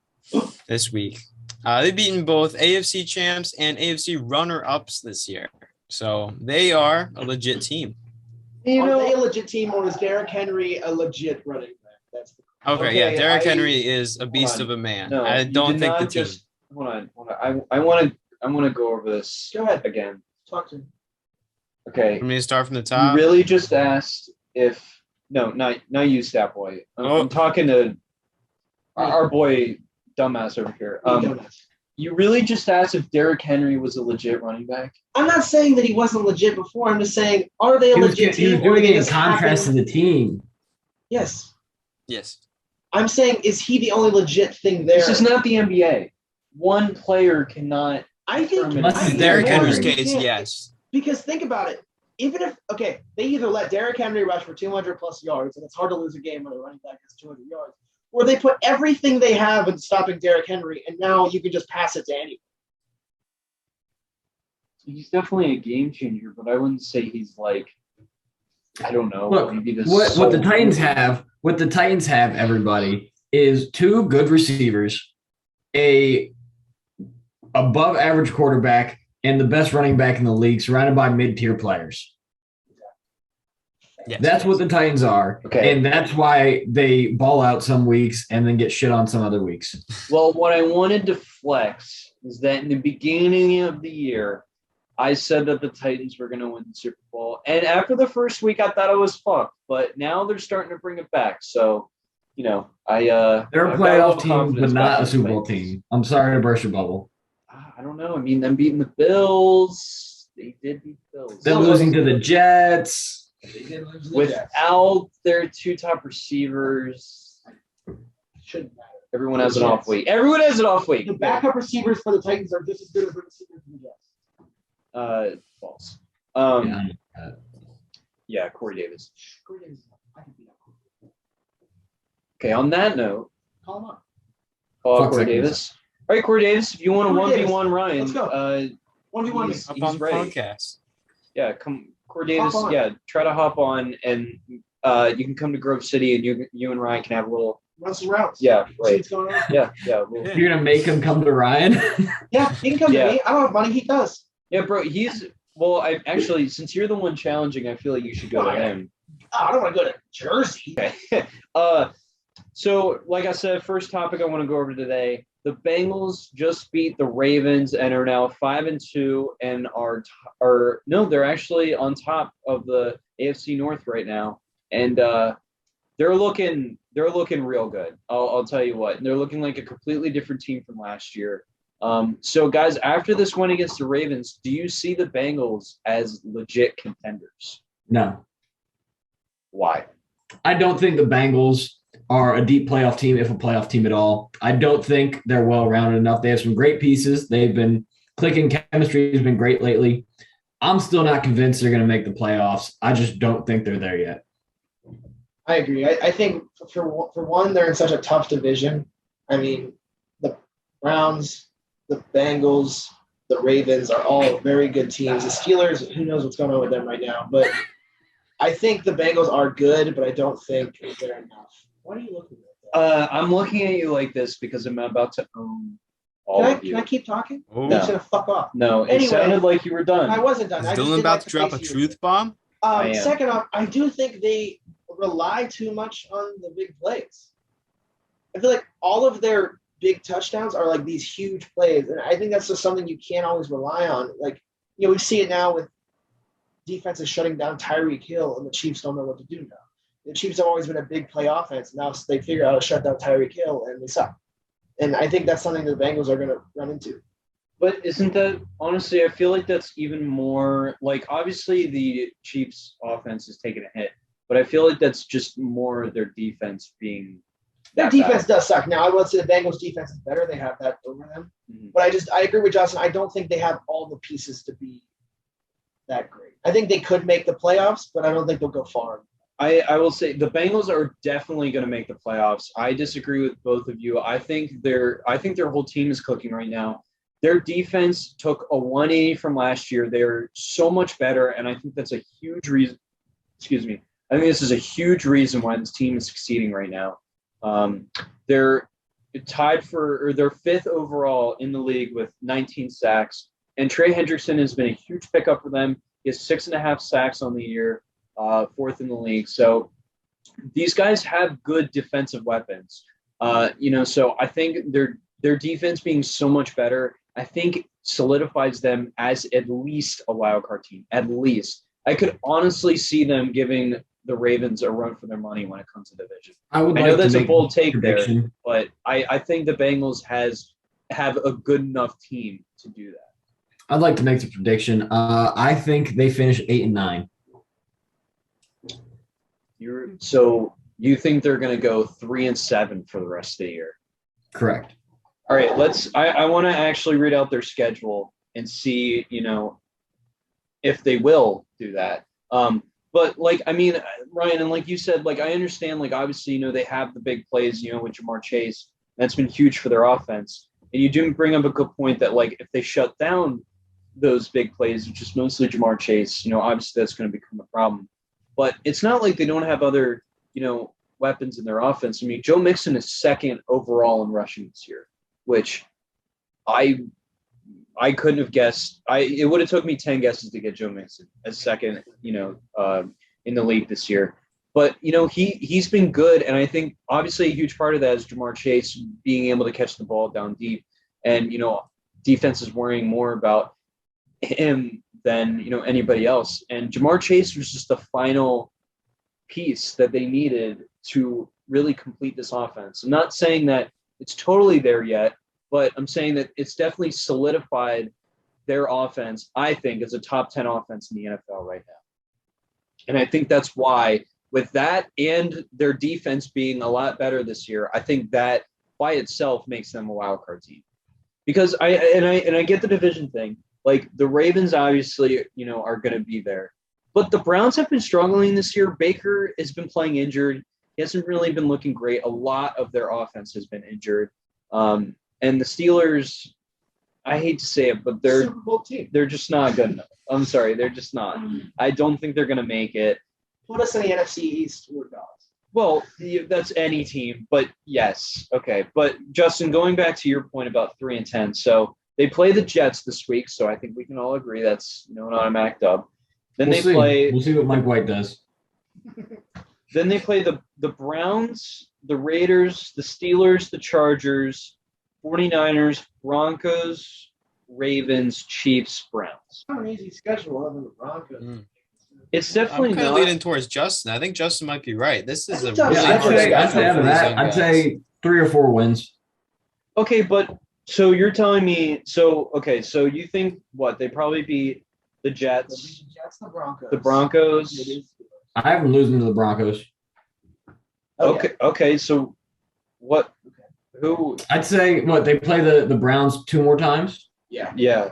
this week. They've beaten both AFC champs and AFC runner-ups this year. So they are a legit team. Are they a legit team, or is Derrick Henry a legit running back? That's the Okay, yeah, Derrick Henry is a beast of a man. No, I don't think the team. Hold on. I want to go over this. Go ahead again. Talk to me. Okay. Want me to start from the top? You really just asked if not you, Stat Boy. I'm talking to our boy dumbass over here. You really just asked if Derrick Henry was a legit running back? I'm not saying that he wasn't legit before. I'm just saying, are they a legit team? He was doing it in contrast to the team. Yes. Yes. I'm saying, is he the only legit thing there? This is not the NBA. One player cannot. I think Derrick Henry's case, yes. Because think about it. Even if, they either let Derrick Henry rush for 200 plus yards, and it's hard to lose a game when a running back has 200 yards, or they put everything they have in stopping Derrick Henry, and now you can just pass it to anyone. He's definitely a game changer, but I wouldn't say he's like I don't know. Look, maybe this what the Titans have, everybody, is 2 good receivers, a above average quarterback, and the best running back in the league, surrounded by mid-tier players. Yes. That's what the Titans are. Okay. And that's why they ball out some weeks and then get shit on some other weeks. Well, what I wanted to flex is that in the beginning of the year, I said that the Titans were going to win the Super Bowl. And after the first week, I thought it was fucked. But now they're starting to bring it back. So, they're a playoff team, but not a Super Bowl team. I'm sorry to burst your bubble. I don't know. I mean, them beating the Bills. They did beat the Bills. They're losing to the Jets. They did lose to the Without their 2 top receivers. Shouldn't matter. Everyone has an off week. Everyone has an off week. The backup receivers for the Titans are just as good as the receivers for the Jets. False. Yeah. Corey Davis. Corey Davis. I can beat that. Okay, on that note, Call him up. call Fuck Corey seconds. Davis. All right, Corey Davis, if you want to Corey 1v1 Ryan, Let's go. 1v1 me. he's Up on the ready. podcast. Yeah, come, Corey Davis. Hop on. Yeah, try to hop on, and you can come to Grove City, and you and Ryan can have a little. Run some routes. Yeah, See right. what's going on. Yeah. Yeah. You're going to make him come to Ryan? Yeah, he can come Yeah. to me. I don't have money. He does. Yeah, bro. Well, I actually, since you're the one challenging, I feel like you should go to him. Oh, I don't want to go to Jersey. Okay. So like I said, first topic I want to go over today. The Bengals just beat the Ravens and are now 5-2 and they're actually on top of the AFC North right now. And they're looking real good. I'll tell you what. They're looking like a completely different team from last year. So guys, after this win against the Ravens, do you see the Bengals as legit contenders? No. Why? I don't think the Bengals are a deep playoff team, if a playoff team at all. I don't think they're well-rounded enough. They have some great pieces. They've been clicking. Chemistry has been great lately. I'm still not convinced they're going to make the playoffs. I just don't think they're there yet. I agree. I think for one, they're in such a tough division. I mean, the Browns, the Bengals, the Ravens are all very good teams. The Steelers, who knows what's going on with them right now. But I think the Bengals are good, but I don't think they're enough. What are you looking at? I'm looking at you like this because I'm about to own all of you. Can I keep talking? Oh. I'm just going to fuck off. No, it Anyway, sounded like you were done. I wasn't done. Is I just Dylan didn't about like to the drop a pace you truth bomb? I am. Second off, I do think they rely too much on the big plays. I feel like all of their big touchdowns are like these huge plays, and I think that's just something you can't always rely on. Like, we see it now with defenses shutting down Tyreek Hill, and the Chiefs don't know what to do now. The Chiefs have always been a big play offense. Now they figure out how to shut down Tyreek Hill, and they suck. And I think that's something the Bengals are going to run into. But isn't that honestly? I feel like that's even more like obviously the Chiefs' offense is taking a hit, but I feel like that's just more their defense being. Their that defense bad. does suck. Now, I would say the Bengals' defense is better. They have that over them. Mhm. But I agree with Justin. I don't think they have all the pieces to be that great. I think they could make the playoffs, but I don't think they'll go far. I will say the Bengals are definitely going to make the playoffs. I disagree with both of you. I think their whole team is cooking right now. Their defense took a 180 from last year. They're so much better, and I think that's a huge reason. Excuse me. I think this is a huge reason why this team is succeeding right now. They're tied they're 5th overall in the league with 19 sacks, and Trey Hendrickson has been a huge pickup for them. He has 6.5 sacks on the year, 4th in the league. So these guys have good defensive weapons. So I think their defense being so much better, I think solidifies them as at least a wild card team. At least I could honestly see them giving the Ravens a run for their money when it comes to division. I know that's a bold take there, but I think the Bengals have a good enough team to do that. I'd like to make the prediction. I think they finish 8-9. So you think they're going to go 3-7 for the rest of the year? Correct. All right, I want to actually read out their schedule and see, if they will do that. But Ryan, and like you said, I understand, obviously, they have the big plays, with Jamar Chase. That's been huge for their offense. And you do bring up a good point that, if they shut down those big plays, which is mostly Jamar Chase, obviously that's going to become a problem. but it's not like they don't have other, weapons in their offense. I mean, Joe Mixon is second overall in rushing this year, which I couldn't have guessed. It would have took me 10 guesses to get Joe Mixon as second, in the league this year. But, he's been good. And I think obviously a huge part of that is Jamar Chase being able to catch the ball down deep. And, defense is worrying more about him than, anybody else. And Jamar Chase was just the final piece that they needed to really complete this offense. I'm not saying that it's totally there yet, but I'm saying that it's definitely solidified their offense, I think, as a top 10 offense in the NFL right now. And I think that's why, with that and their defense being a lot better this year, I think that by itself makes them a wild card team. Because I get the division thing. Like, the Ravens obviously, are going to be there. But the Browns have been struggling this year. Baker has been playing injured. He hasn't really been looking great. A lot of their offense has been injured. And the Steelers, I hate to say it, but they're just not good enough. I'm sorry, they're just not. I don't think they're going to make it. Put us in the NFC East. We're dogs. Well, that's any team, but yes. Okay. But Justin, going back to your point about 3-10, so they play the Jets this week, so I think we can all agree that's an automatic dub. Then we'll see what Mike White does. Then they play the Browns, the Raiders, the Steelers, the Chargers, 49ers, Broncos, Ravens, Chiefs, Browns. Not an easy schedule other than the Broncos. It's definitely I'm kind not. of leaning towards Justin. I think Justin might be right. This is a I'd really I'd say 3 or 4 wins. Okay, but so you're telling me so you think what? They probably beat the Jets, The Broncos. I have them losing to the Broncos. Okay, so what? Who? I'd say they play the Browns 2 more times. Yeah.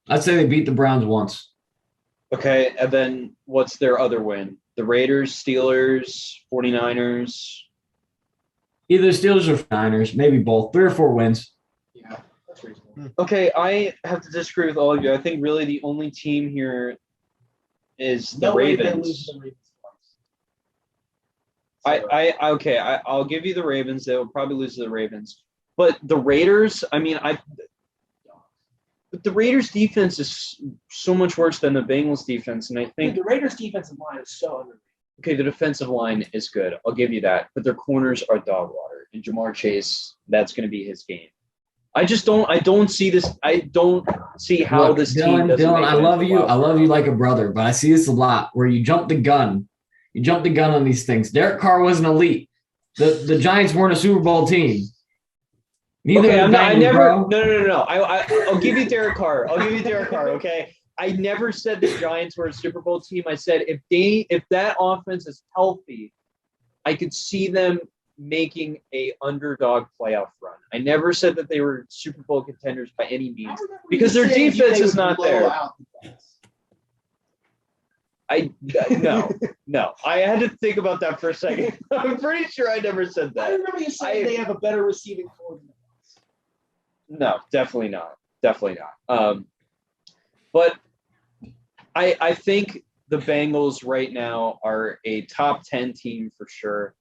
I'd say they beat the Browns once. Okay, and then what's their other win? The Raiders, Steelers, 49ers? Either Steelers or Niners, maybe both. 3 or 4 wins. Yeah, that's reasonable. Okay, I have to disagree with all of you. I think really the only team here is the Ravens. I'll give you the Ravens. They'll probably lose to the Ravens. But the Raiders, but the Raiders defense is so much worse than the Bengals defense, and I think the Raiders defensive line is so underrated. Okay, the defensive line is good. I'll give you that. But their corners are dog water. And Jamar Chase, that's going to be his game. I don't see this. I don't see how this team doesn't Dylan, make I it love into you. the I love you like a brother, but I see this a lot where you jump the gun. You jump the gun on these things. Derek Carr wasn't elite. The Giants weren't a Super Bowl team. Neither okay, Bengals, No. I'll give you Derek Carr. Okay. I never said the Giants were a Super Bowl team. I said if that offense is healthy, I could see them making a underdog playoff run. I never said that they were Super Bowl contenders by any means because their defense is not there. No. I had to think about that for a second. I'm pretty sure I never said that. I remember you saying they have a better receiving core than the Bucs. No, definitely not. But I think the Bengals right now are a top 10 team for sure.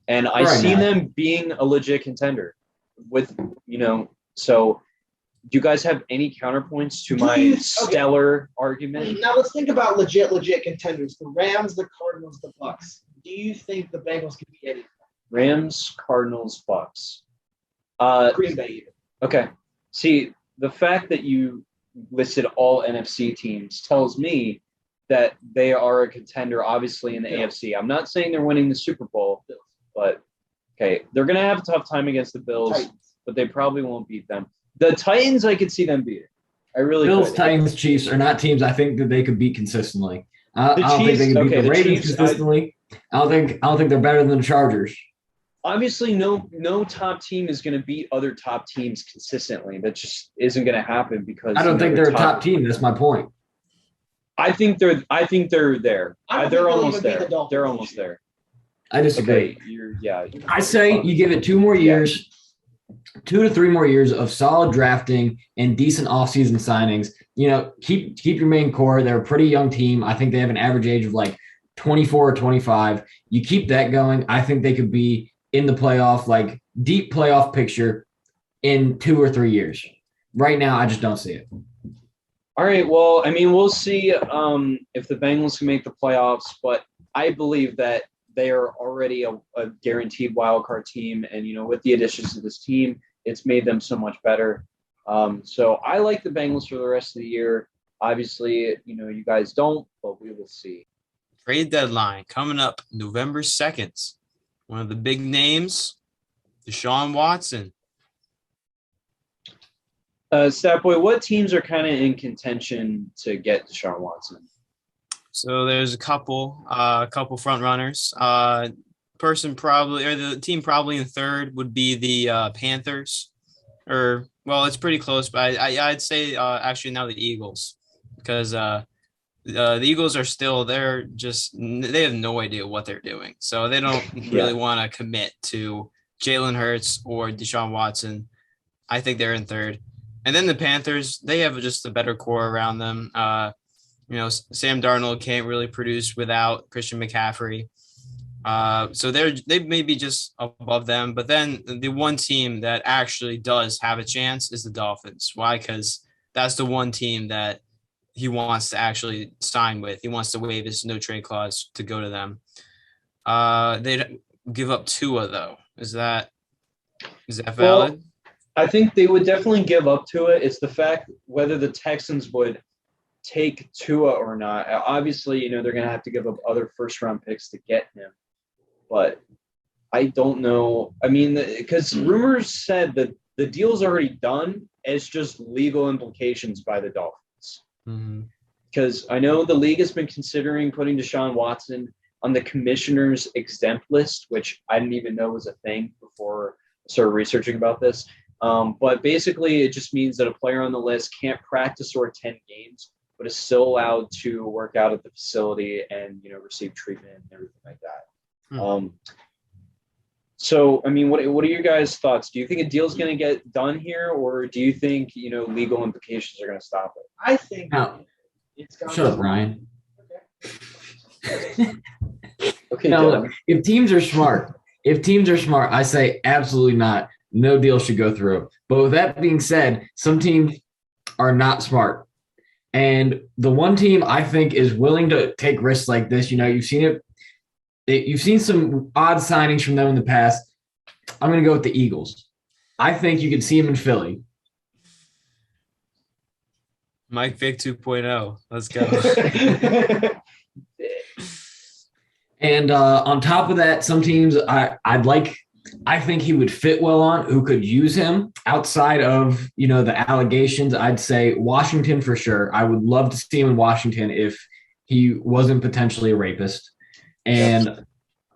And I see them being a legit contender with, so do you guys have any counterpoints to my stellar argument? Now let's think about legit contenders. The Rams, the Cardinals, the Bucs. Do you think the Bengals can be anything? Rams, Cardinals, Bucs. Green Bay even. Okay. See, the fact that you listed all NFC teams tells me that they are a contender, obviously, in the AFC. I'm not saying they're winning the Super Bowl, but, okay, they're going to have a tough time against the Bills, but they probably won't beat them. The Titans, I could see them beating. I really Bills, could. Titans, Chiefs are not teams I think that they could beat consistently. I don't think they can beat the Ravens consistently. I don't think they're better than the Chargers. Obviously, no top team is going to beat other top teams consistently. That just isn't going to happen because I don't think they're a top team. That's my point. I think they're there. They're almost there. They're almost there. I disagree. Okay, I say you give it 2 more years, 2 to 3 more years of solid drafting and decent offseason signings. Keep your main core. They're a pretty young team. I think they have an average age of like 24 or 25. You keep that going, I think they could be in the playoff, like deep playoff picture in 2 or 3 years. Right now, I just don't see it. All right. Well, I mean, we'll see if the Bengals can make the playoffs, but I believe that they are already a guaranteed wild card team. And, with the additions to this team, it's made them so much better. So I like the Bengals for the rest of the year. Obviously, you guys don't, but we will see. Trade deadline coming up November 2nd. One of the big names, Deshaun Watson. Statboy, what teams are kind of in contention to get Deshaun Watson? So there's a couple front runners. The team probably in third would be the Panthers. It's pretty close, but I'd say actually now the Eagles, because the Eagles are still they have no idea what they're doing, so they don't really want to commit to Jalen Hurts or Deshaun Watson. I think they're in third. And then the Panthers, they have just a better core around them. Sam Darnold can't really produce without Christian McCaffrey. So they may be just above them. But then the one team that actually does have a chance is the Dolphins. Why? Because that's the one team that he wants to actually sign with. He wants to waive his no trade clause to go to them. They'd give up Tua, though. Is that valid? Well, I think they would definitely give up to it. It's the fact whether the Texans would take Tua or not. Obviously, they're going to have to give up other first-round picks to get him. But I don't know. I mean, because rumors said that the deal's already done. It's just legal implications by the Dolphins. Because I know the league has been considering putting Deshaun Watson on the commissioner's exempt list, which I didn't even know was a thing before I started researching about this. But basically, it just means that a player on the list can't practice or attend games, but is still allowed to work out at the facility and, receive treatment and everything like that. So, I mean, what are your guys' thoughts? Do you think a deal is going to get done here, or do you think, legal implications are going to stop it? I think it's going to. Shut up, Ryan. Okay. Look, if teams are smart, I say absolutely not. No deal should go through. But with that being said, some teams are not smart. And the one team I think is willing to take risks like this, you've seen it. You've seen some odd signings from them in the past. I'm going to go with the Eagles. I think you could see them in Philly. Mike Vick 2.0. Let's go. And on top of that, some teams I think he would fit well on, who could use him outside of, the allegations. I'd say Washington for sure. I would love to see him in Washington if he wasn't potentially a rapist. And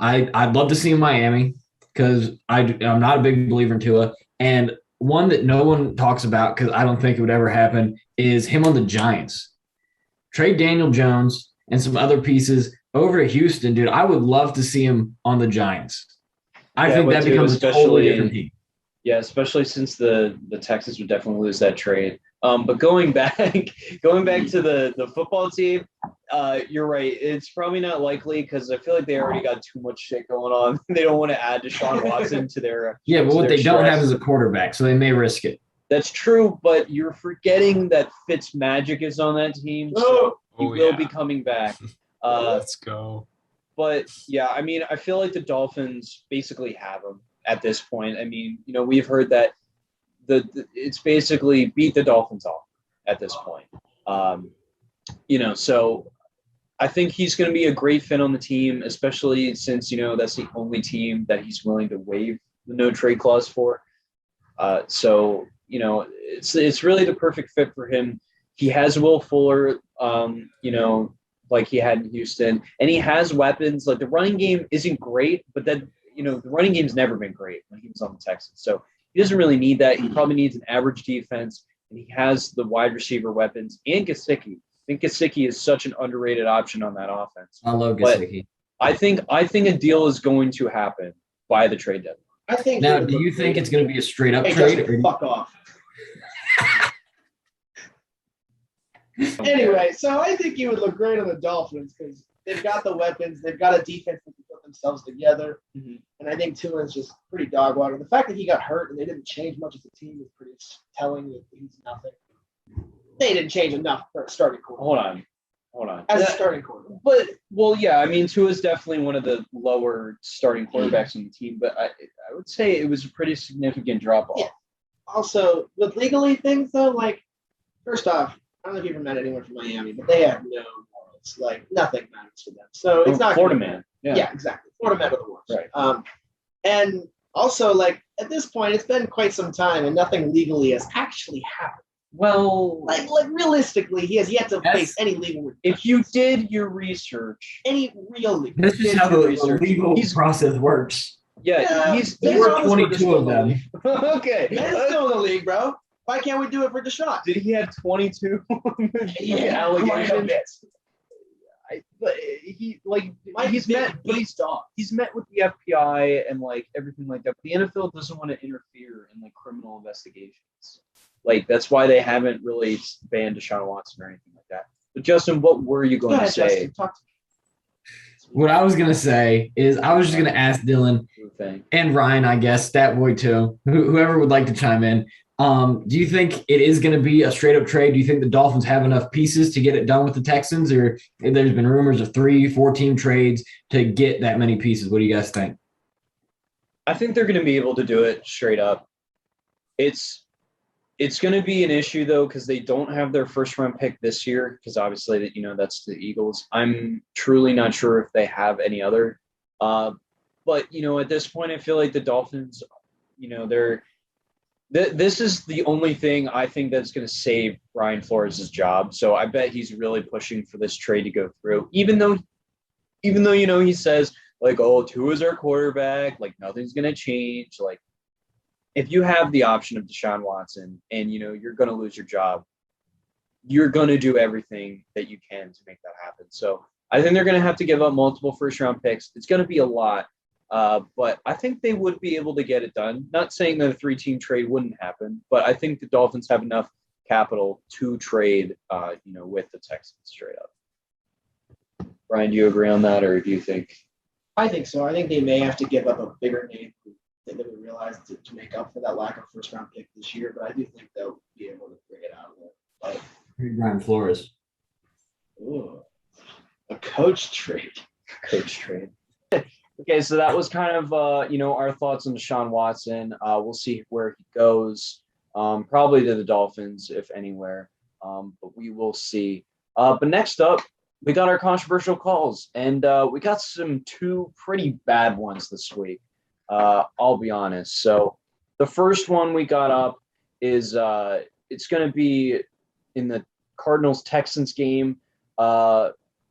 I'd love to see him in Miami because I'm not a big believer in Tua. And one that no one talks about because I don't think it would ever happen is him on the Giants. Trade Daniel Jones and some other pieces over at Houston, dude. I would love to see him on the Giants. I think that becomes a totally different team. Yeah, especially since the Texans would definitely lose that trade. But going back to the football team, you're right. It's probably not likely because I feel like they already got too much shit going on. They don't want to add Deshaun Watson to their yeah. But what they don't have is a quarterback, so they may risk it. That's true, but you're forgetting that Fitzmagic is on that team, so he will be coming back. Let's go. But yeah, I mean, I feel like the Dolphins basically have him at this point. I mean, we've heard that it's basically beat the Dolphins off at this point. So I think he's going to be a great fit on the team, especially since, that's the only team that he's willing to waive the no trade clause for. So it's really the perfect fit for him. He has Will Fuller, like he had in Houston, and he has weapons. Like the running game isn't great, but then, the running game's never been great when he was on the Texans. So he doesn't really need that. He probably needs an average defense, and he has the wide receiver weapons and Gesicki. I think Gesicki is such an underrated option on that offense. I love Gesicki. I think a deal is going to happen by the trade deadline. I think. Now, do you think it's going to be a straight up trade? Fuck off. Anyway, so I think he would look great on the Dolphins because they've got the weapons. They've got a defense that can put themselves together. Mhm. And I think Tua's just pretty dog water. The fact that he got hurt and they didn't change much as a team is pretty telling that he's nothing. They didn't change enough for a starting quarterback. Hold on. As a starting quarterback. But yeah, I mean, Tua is definitely one of the lower starting quarterbacks on the team, but I would say it was a pretty significant drop off. Yeah. Also, with legally things though, like first off, I don't know if you've ever met anyone from Miami, but they have no morals. Like nothing matters to them. So it's not Florida man. Yeah, exactly. Florida man with the worst. Right. And also, like at this point, it's been quite some time, and nothing legally has actually happened. Well, Like realistically, he has yet to face any legal. If you did your research, any real legal. That's just how the legal process works. yeah, he's they There were were 22 of them. okay. Man's still in the league, bro. Why can't we do it for Deshaun? Did he have 22 Yeah, allegations? But he he's met with the FBI and like everything like that. But the NFL doesn't want to interfere in like criminal investigations. Like that's why they haven't really banned Deshaun Watson or anything like that. But Justin, what were you going to say? Justin, talk to me. What I was going to say is I was just going to ask Dylan and Ryan, I guess, Stat Boy too, whoever would like to chime in. Do you think it is going to be a straight up trade? Do you think the Dolphins have enough pieces to get it done with the Texans, or there's been rumors of 3-4 team trades to get that many pieces? What do you guys think? I think they're going to be able to do it straight up. It's going to be an issue though because they don't have their first round pick this year because obviously that that's the Eagles. I'm truly not sure if they have any other. But at this point, I feel like the Dolphins, this is the only thing I think that's going to save Brian Flores' job. So I bet he's really pushing for this trade to go through, even though he says like, oh, Tua is our quarterback, like nothing's going to change. Like if you have the option of Deshaun Watson and you're going to lose your job, you're going to do everything that you can to make that happen. So I think they're going to have to give up multiple first round picks. It's going to be a lot. But I think they would be able to get it done. Not saying that a 3-team trade wouldn't happen, but I think the Dolphins have enough capital to trade, with the Texans straight up. Brian, do you agree on that, or do you think? I think so. I think they may have to give up a bigger name than they would realize to make up for that lack of first-round pick this year. But I do think they'll be able to bring it out of it. Brian Flores. Ooh, a coach trade. Okay, so that was kind of our thoughts on Deshaun Watson. We'll see where he goes. Probably to the Dolphins, if anywhere. But we will see. But next up, we got our controversial calls, and we got two pretty bad ones this week. I'll be honest. So the first one we got up is it's going to be in the Cardinals-Texans game,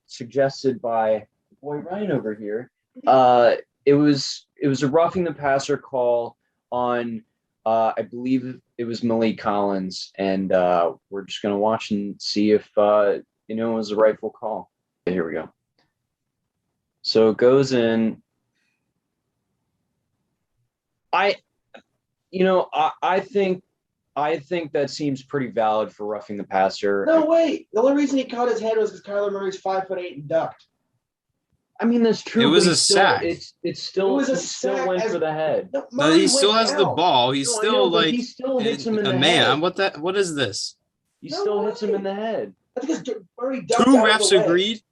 suggested by boy Ryan over here. It was a roughing the passer call on I believe it was Malik Collins, and we're just gonna watch and see if it was a rightful call. Okay, here we go. So it goes in. I think that seems pretty valid for roughing the passer. No, wait. The only reason he caught his head was because Kyler Murray's 5'8" and ducked. I mean, that's true. It was a sack. It still went for the head. No, he still has the ball. He's still he still hits him in the man. head. What is this? He still hits him in the head. That's because Murray ducked. Two refs agreed.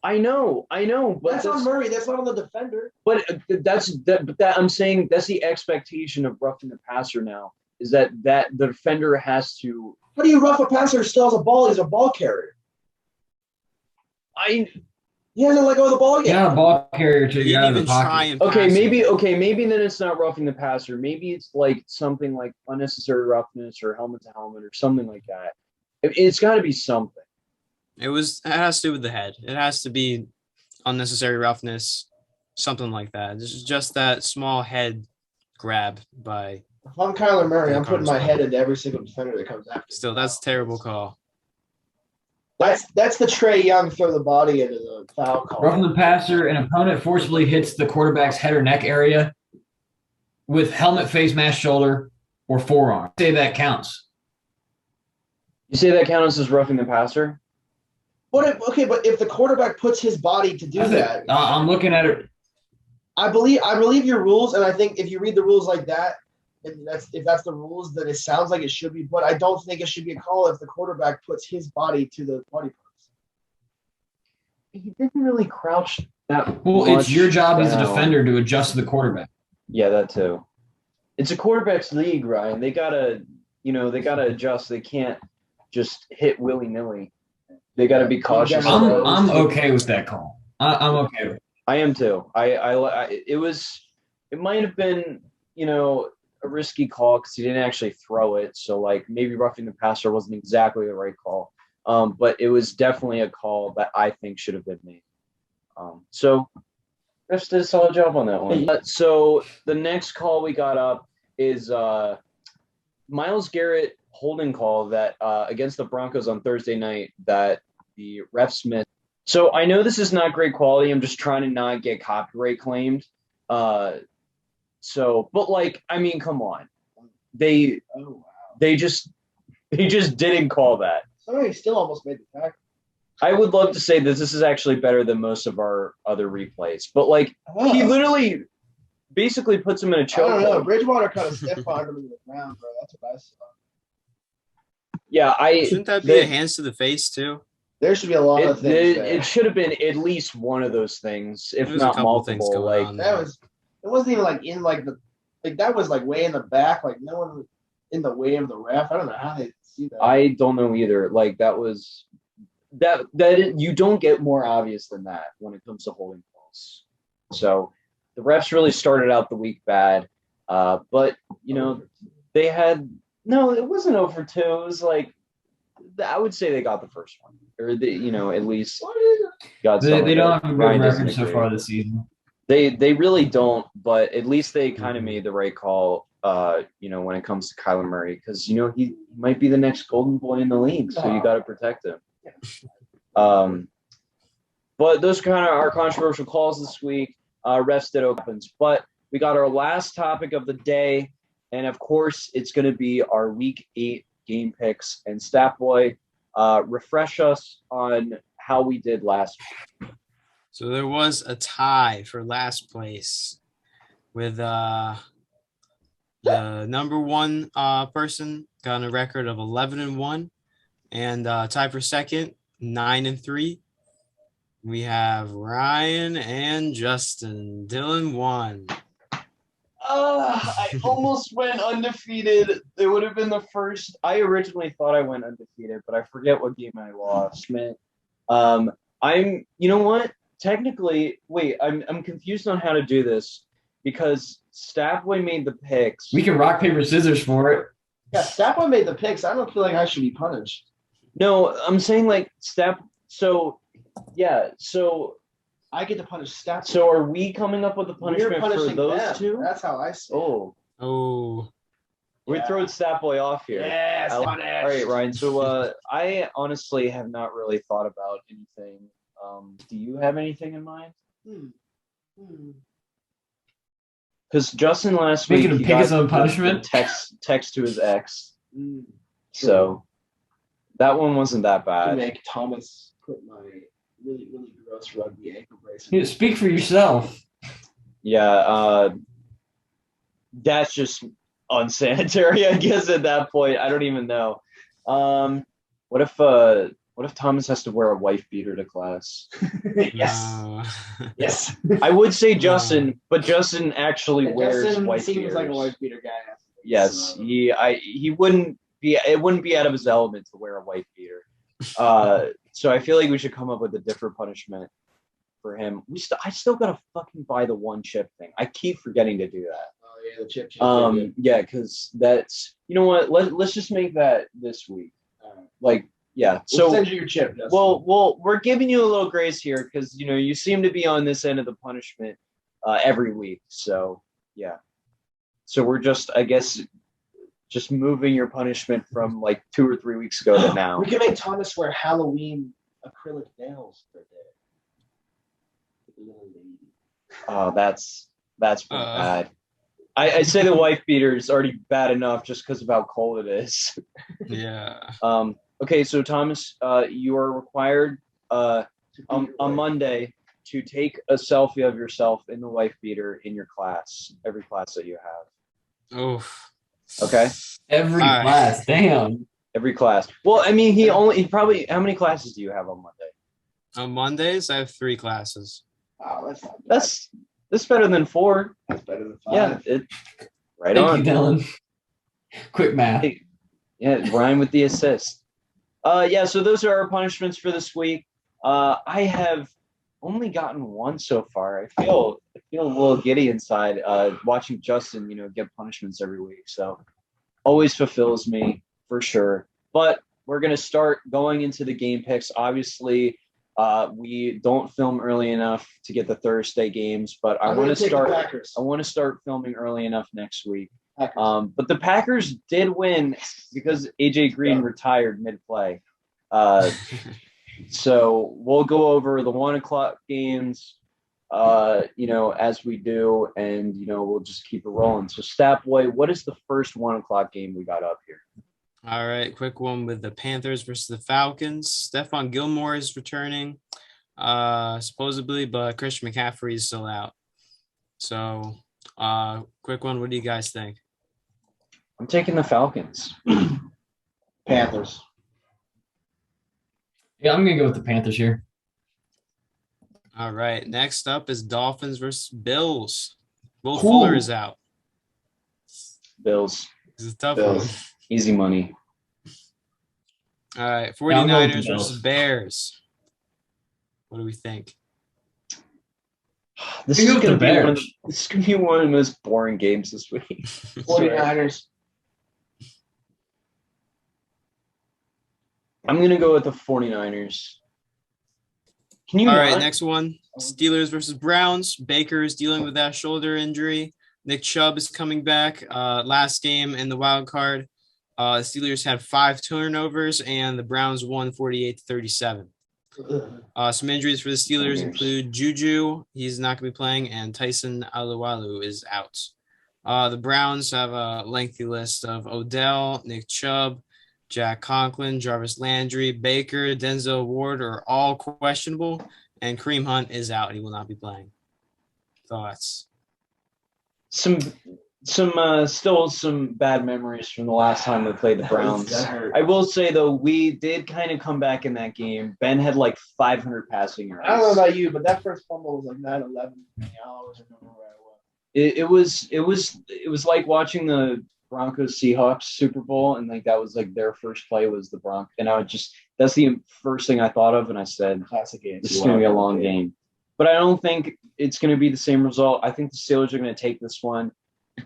I know. But that's on Murray. That's not on the defender. But I'm saying that's the expectation of roughing the passer now. Is that the defender has to? How do you rough a passer who still has a ball? He's a ball carrier. He hasn't let go of the ball yet. Yeah, ball carrier to get out of the pocket. Maybe then it's not roughing the passer. Maybe it's like something like unnecessary roughness or helmet to helmet or something like that. It's got to be something. It has to do with the head. It has to be unnecessary roughness, something like that. This is just that small head grab by. If I'm Kyler Murray, I'm putting my head into every single defender that comes after. Still, that's a terrible call. That's the Trey Young throw the body into the foul call. Roughing the passer, an opponent forcibly hits the quarterback's head or neck area with helmet, face mask, shoulder, or forearm. Say that counts. You say that counts as roughing the passer? But if the quarterback puts his body to do that, I'm looking at it. I believe your rules, and I think if you read the rules like that, and if that's the rules, then it sounds like it should be. But I don't think it should be a call if the quarterback puts his body to the body parts. He didn't really crouch that Well, much it's your job as a down. defender to adjust to the quarterback. Yeah, that too. It's a quarterback's league, Ryan. They gotta adjust. They can't just hit willy-nilly. They gotta be cautious. I'm okay with that call. I'm okay with it. I am too. It might have been, a risky call because he didn't actually throw it. So like maybe roughing the passer wasn't exactly the right call. But it was definitely a call that I think should have been made. So refs did a solid job on that one. So the next call we got up is Myles Garrett holding call that against the Broncos on Thursday night that the refs missed. So I know this is not great quality. I'm just trying to not get copyright claimed. But come on. They just didn't call that. Somebody still almost made the tackle. I would love to say that this is actually better than most of our other replays, but he literally basically puts him in a choke. I don't know. Bridgewater kind of stiff-armed him in the ground, bro. That's what I saw. Yeah, shouldn't that be a hands to the face too? There should be a lot of things. It should have been at least one of those things, if not multiple. Things going on that was. It wasn't even in that was way in the back. Like no one was in the way of the ref. I don't know how they see that. I don't know either. That was that you don't get more obvious than that when it comes to holding calls. So the refs really started out the week bad, but they had it wasn't over 2. It was I would say they got the first one, or at least got. They don't have a good record so far this season. They really don't, but at least they kind of made the right call. When it comes to Kyler Murray, because he might be the next golden boy in the league, so you got to protect him. But those kind of are controversial calls this week. Refs did opens, but we got our last topic of the day, and of course, it's going to be our Week 8 game picks. And Stat Boy, refresh us on how we did last week. So there was a tie for last place with the number one person got a record of 11-1, and tied for second 9-3. We have Ryan and Justin. Dylan won. I almost went undefeated. It would have been the first. I originally thought I went undefeated, but I forget what game I lost, man. You know what? Technically, wait, I'm confused on how to do this because Statboy made the picks. We can rock, paper, scissors for it. Yeah, Statboy made the picks. I don't feel like I should be punished. No, I'm saying so I get to punish Statboy. So are we coming up with a punishment for those two? That's how I see it. Oh. We're throwing Statboy off here. Yes, all right, Ryan. So I honestly have not really thought about anything. Do you have anything in mind? Because Justin last week he got the punishment text to his ex. So that one wasn't that bad. To make Thomas put my really, really gross rugby ankle bracelet. Speak for yourself. Yeah, that's just unsanitary, I guess, at that point. I don't even know. What if Thomas has to wear a wife beater to class? Yes. Yes. I would say Justin, but Justin actually wears Justin wife beaters. seems like a wife beater guy. Yes, he wouldn't be. It wouldn't be out of his element to wear a wife beater. So I feel like we should come up with a different punishment for him. I still gotta fucking buy the one chip thing. I keep forgetting to do that. Oh yeah, the chip. Yeah, because that's what. Let's just make that this week. Yeah. We'll send you your chip. Justin. Well, we're giving you a little grace here because you seem to be on this end of the punishment every week. So yeah. So we're just, I guess, just moving your punishment from 2 or 3 weeks ago to now. We can make Thomas wear Halloween acrylic nails for a day. Oh, that's pretty bad. I say the wife beater is already bad enough just because of how cold it is. Yeah. Okay, so Thomas, you are required on Monday to take a selfie of yourself in the wife beater in your class, every class that you have. Oof. Okay. Every All right. class, damn. Every class. Well, I mean, he probably. How many classes do you have on Monday? On Mondays, I have 3 classes. Oh, that's not bad. That's better than 4. That's better than 5. Yeah, right Thank on. you, Dylan. Quick math. Hey, yeah, Ryan with the assist. Yeah. So those are our punishments for this week. I have only gotten one so far. I feel a little giddy inside watching Justin, get punishments every week. So always fulfills me for sure. But we're gonna start going into the game picks. Obviously, we don't film early enough to get the Thursday games, but I want to start. I want to start filming early enough next week. But the Packers did win because AJ Green retired mid-play. So we'll go over the 1:00 games, as we do, and we'll just keep it rolling. So Stat Boy, what is the first 1:00 game we got up here? All right, quick one with the Panthers versus the Falcons. Stephon Gilmore is returning, supposedly, but Christian McCaffrey is still out. So, quick one. What do you guys think? I'm taking the Falcons. Panthers. Yeah, I'm gonna go with the Panthers here. All right, next up is Dolphins versus Bills. Will Fuller is out. Bills. This is a tough Bills. one. Easy money. All right, Yeah, I'm going with 49ers the Bills. versus Bears. What do we think? This You is go with gonna the be Bears. this is gonna be one of the most boring games this week. 49ers. I'm gonna go with the 49ers. Can you All not? right, next one. Steelers versus Browns. Baker is dealing with that shoulder injury. Nick Chubb is coming back. Last game in the wild card. Steelers had 5 turnovers, and the Browns won 48-37. Some injuries for the Steelers include Juju. He's not going to be playing, and Tyson Alualu is out. The Browns have a lengthy list of Odell, Nick Chubb, Jack Conklin, Jarvis Landry, Baker, Denzel Ward are all questionable, and Kareem Hunt is out. He will not be playing. Thoughts? Still some bad memories from the last time we played the Browns. I will say though, we did kind of come back in that game. Ben had like 500 passing yards. I don't know about you, but that first fumble was like 9-11. I always remember where I was. It was like watching the Broncos Seahawks Super Bowl, and like that was like their first play was the Broncos, and that's the first thing I thought of, and I said, Classic game. this is going to be a long game. But I don't think it's going to be the same result. I think the Steelers are going to take this one.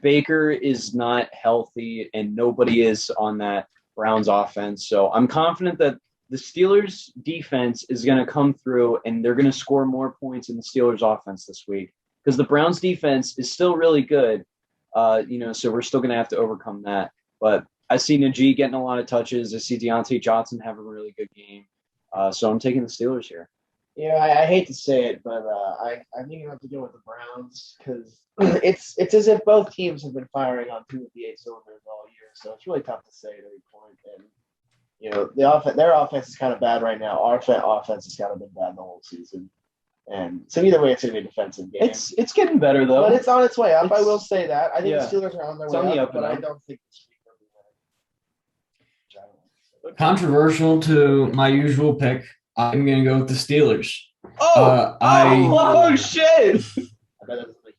Baker is not healthy, and nobody is on that Browns offense. So I'm confident that the Steelers defense is going to come through, and they're going to score more points in the Steelers offense this week because the Browns defense is still really good. So we're still going to have to overcome that. But I see Najee getting a lot of touches. I see Deontay Johnson having a really good game. So I'm taking the Steelers here. Yeah, I hate to say it, but I think you have to go with the Browns because it's as if both teams have been firing on 2 of the 8 cylinders all year. So it's really tough to say at any point. And their offense is kind of bad right now. Our offense has kind of been bad the whole season. And so either way, it's going to be a defensive game. It's getting better though. But it's on its way up. I will say that. I think Yeah. the Steelers are on their It's way on the up, up but and I up. don't think this week they'll be winning. Controversial to my usual pick. I'm gonna go with the Steelers. Oh shit! I bet it's like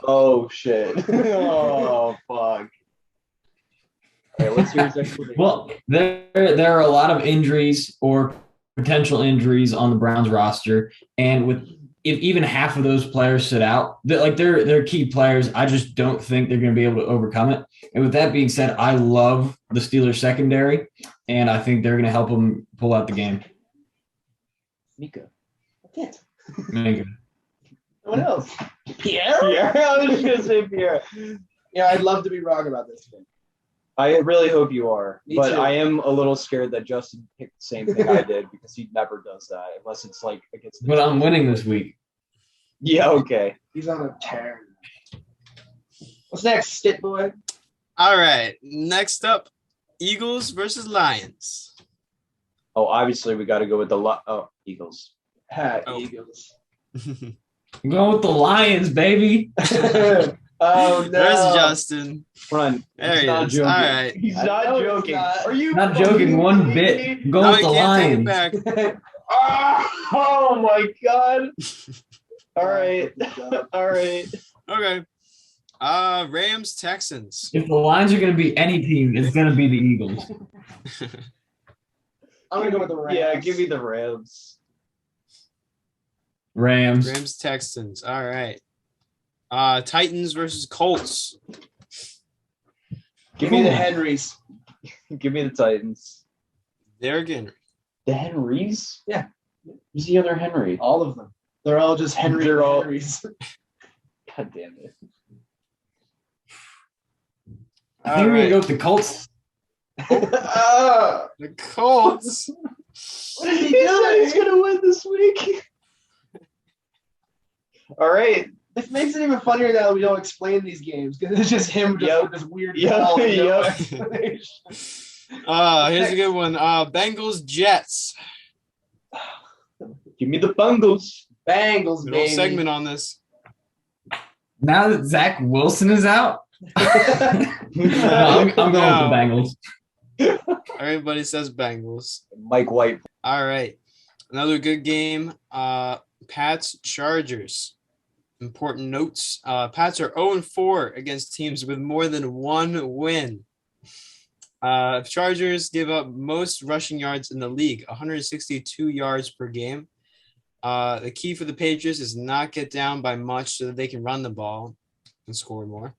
Oh shit! Oh fuck! All right, let's hear his explanation. Well, there are a lot of injuries or potential injuries on the Browns roster, and if even half of those players sit out, they're key players. I just don't think they're going to be able to overcome it. And with that being said, I love the Steelers secondary, and I think they're going to help them pull out the game. Mika. Mika. What else? Pierre? I was just gonna say Pierre. Yeah, I'd love to be wrong about this thing. I really hope you are, Me but too. I am a little scared that Justin picked the same thing I did because he never does that unless it's like against. The But I'm winning this week. Yeah. Okay. He's on a tear. What's next, Stit Boy? All right, next up, Eagles versus Lions. Oh, obviously we got to go with the Eagles. Eagles. I'm going with the Lions, baby. Oh no! There's Justin. Run. There he not is. joking. All right. He's not not joking. joking. Are you Not joking one bit. I'm going No, with he the can't Lions. take it back. Oh my God. All right. All right. Okay. Rams Texans. If the Lions are going to be any team, it's going to be the Eagles. I'm gonna go with the Rams. Yeah, give me the Rams. Rams. Texans. All right. Titans versus Colts. Give me the Henrys. Give me the Titans. Derrick Henry. The Henrys? Yeah. Who's the other Henry? All of them. They're all just Henry. They're all- Henrys. God damn it. I think we're going to go with the Colts. The Colts. What is he doing? He's gonna win this week. All right. This makes it even funnier now that we don't explain these games because it's just him just Yep. with this weird Yep, ball with no yep. explanation. Here's a good one. Bengals Jets. Give me the Bengals. Bengals, Little baby. segment on this. Now that Zach Wilson is out, no, I'm going with the Bengals. Everybody says Bengals. Mike White. All right. Another good game. Pats Chargers. Important notes. Pats are 0-4 against teams with more than one win. Chargers give up most rushing yards in the league, 162 yards per game. The key for the Patriots is not get down by much so that they can run the ball and score more.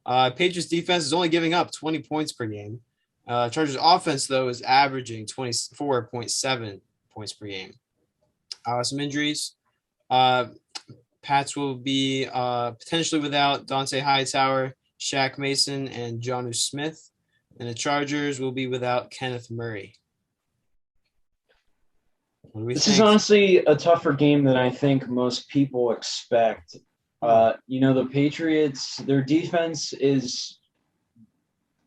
Patriots defense is only giving up 20 points per game. Chargers offense, though, is averaging 24.7 points per game. Some injuries. Pats will be potentially without Dante Hightower, Shaq Mason, and Jonnu Smith. And the Chargers will be without Kenneth Murray. What do we This think? is honestly a tougher game than I think most people expect. The Patriots, their defense is,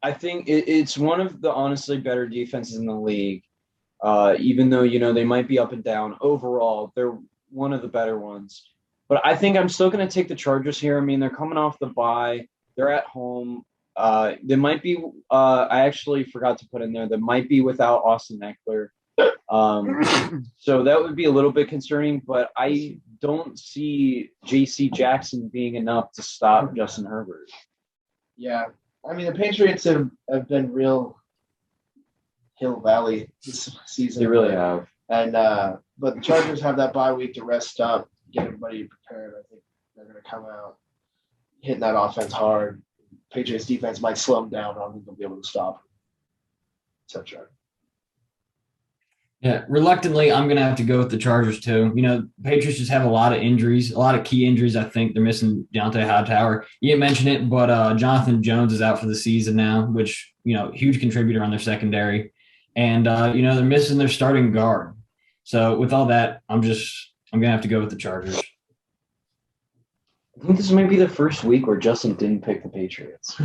I think it's one of the honestly better defenses in the league. Even though, they might be up and down. Overall, they're one of the better ones. But I think I'm still going to take the Chargers here. I mean, they're coming off the bye. They're at home. They might be I actually forgot to put in there, they might be without Austin Eckler. So that would be a little bit concerning, but I don't see J.C. Jackson being enough to stop Justin Herbert. Yeah. I mean, the Patriots have been real Hill Valley this season. They really have. And but the Chargers have that bye week to rest up, get everybody prepared. I think they're going to come out hitting that offense hard. Patriots defense might slow them down. I don't think they'll be able to stop them. etc. Yeah, reluctantly, I'm going to have to go with the Chargers too. Patriots just have a lot of injuries, a lot of key injuries. I think they're missing Deontay Hightower. You didn't mention it, but Jonathan Jones is out for the season now, which, huge contributor on their secondary. And, they're missing their starting guard. So with all that, I'm going to have to go with the Chargers. I think this might be the first week where Justin didn't pick the Patriots.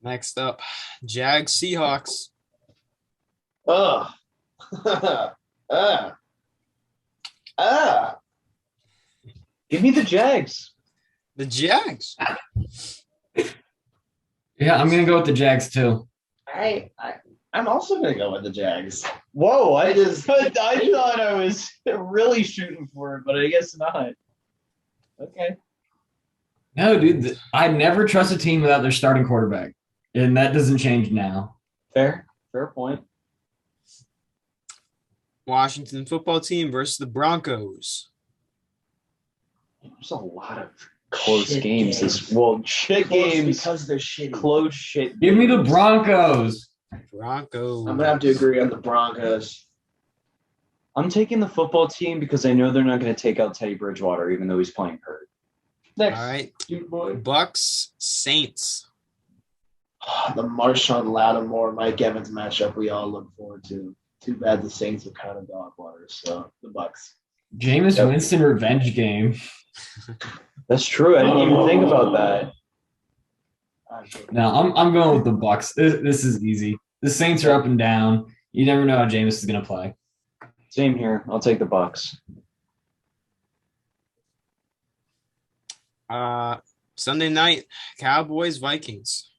Next up, Jags Seahawks. Ugh. Give me the Jags. The Jags. Yeah, I'm going to go with the Jags too. I'm also going to go with the Jags. Whoa, I thought I was really shooting for it, but I guess not. Okay. No, dude, I never trust a team without their starting quarterback, and that doesn't change now. Fair point. Washington football team versus the Broncos. There's a lot of close Shit games. games. Shit Close games. because they're shitty. Close shit. Give me the games. Broncos. Broncos. I'm going to have to agree on the Broncos. I'm taking the football team because I know they're not going to take out Teddy Bridgewater, even though he's playing hurt. Next. All right. Cute boy. Bucks Saints. The Marshawn Lattimore, Mike Evans matchup we all look forward to. Too bad the Saints are kind of dog water, so the Bucks. Jameis Yep. Winston revenge game. That's true. I didn't even think about that. No, I'm going with the Bucks. This is easy. The Saints are up and down. You never know how Jameis is going to play. Same here. I'll take the Bucs. Sunday night, Cowboys, Vikings.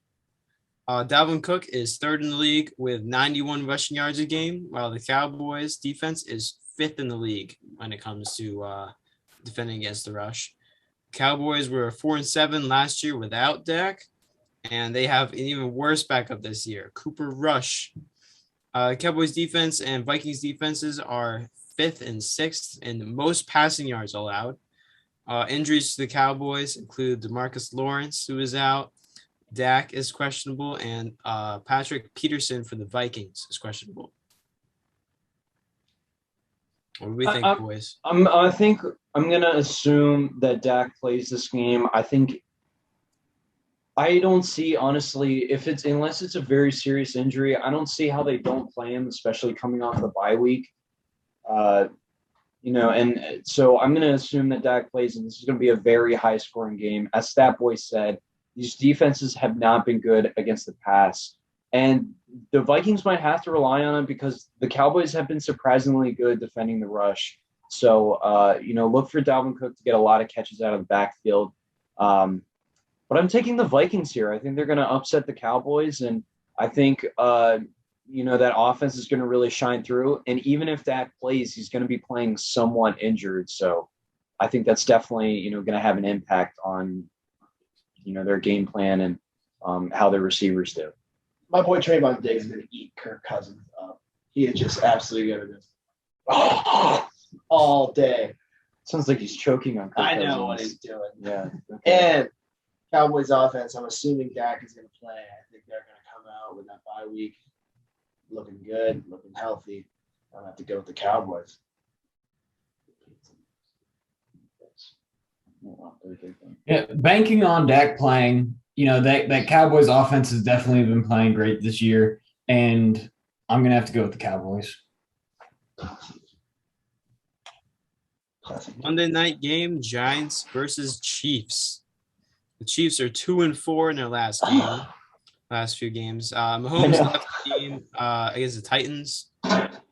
Dalvin Cook is third in the league with 91 rushing yards a game, while the Cowboys defense is fifth in the league when it comes to defending against the rush. Cowboys were 4-7 last year without Dak, and they have an even worse backup this year, Cooper Rush. Cowboys defense and Vikings defenses are fifth and sixth in most passing yards allowed. Injuries to the Cowboys include DeMarcus Lawrence, who is out. Dak is questionable, and Patrick Peterson for the Vikings is questionable. What do we think, boys? I think I'm going to assume that Dak plays this game. I don't see, honestly, unless it's a very serious injury, I don't see how they don't play him, especially coming off the bye week. And so I'm going to assume that Dak plays, and this is going to be a very high-scoring game. As Stat Boy said, these defenses have not been good against the pass. And the Vikings might have to rely on it because the Cowboys have been surprisingly good defending the rush. So, look for Dalvin Cook to get a lot of catches out of the backfield. But I'm taking the Vikings here. I think they're going to upset the Cowboys, and I think, that offense is going to really shine through. And even if Dak plays, he's going to be playing somewhat injured. So I think that's definitely, going to have an impact on, their game plan and how their receivers do. My boy Trayvon Diggs is going to eat Kirk Cousins up. He is just absolutely going to just all day. Sounds like he's choking on Kirk I know Cousins. what he's doing. Yeah. Okay. And Cowboys offense, I'm assuming Dak is going to play. I think they're going to come out with that bye week looking good, looking healthy. I'll have to go with the Cowboys. Yeah, banking on Dak playing, that Cowboys offense has definitely been playing great this year, and I'm going to have to go with the Cowboys. Monday night game, Giants versus Chiefs. The Chiefs are 2-4 in their last few games. Mahomes left the game against the Titans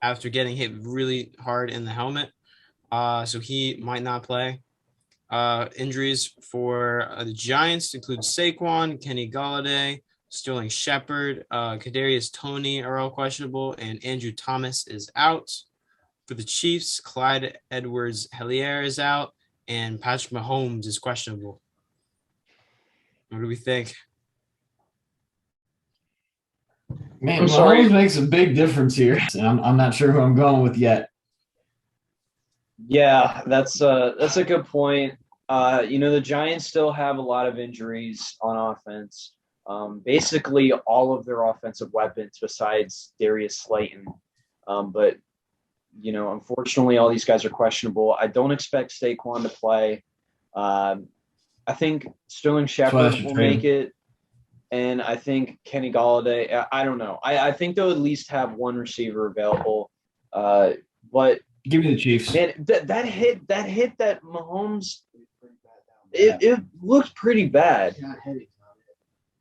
after getting hit really hard in the helmet, so he might not play. Injuries for the Giants include Saquon, Kenny Golladay, Sterling Shepard, Kadarius Toney are all questionable, and Andrew Thomas is out. For the Chiefs, Clyde Edwards-Helaire is out, and Patrick Mahomes is questionable. What do we think? Man, Mahomes makes a big difference here, and I'm not sure who I'm going with yet. Yeah, that's a good point. The Giants still have a lot of injuries on offense. Basically, all of their offensive weapons besides Darius Slayton. But unfortunately, all these guys are questionable. I don't expect Saquon to play. I think Sterling Shepard will make it. And I think Kenny Golladay, I don't know. I think they'll at least have one receiver available. But give me the Chiefs. Man, that hit that Mahomes, it looked pretty bad.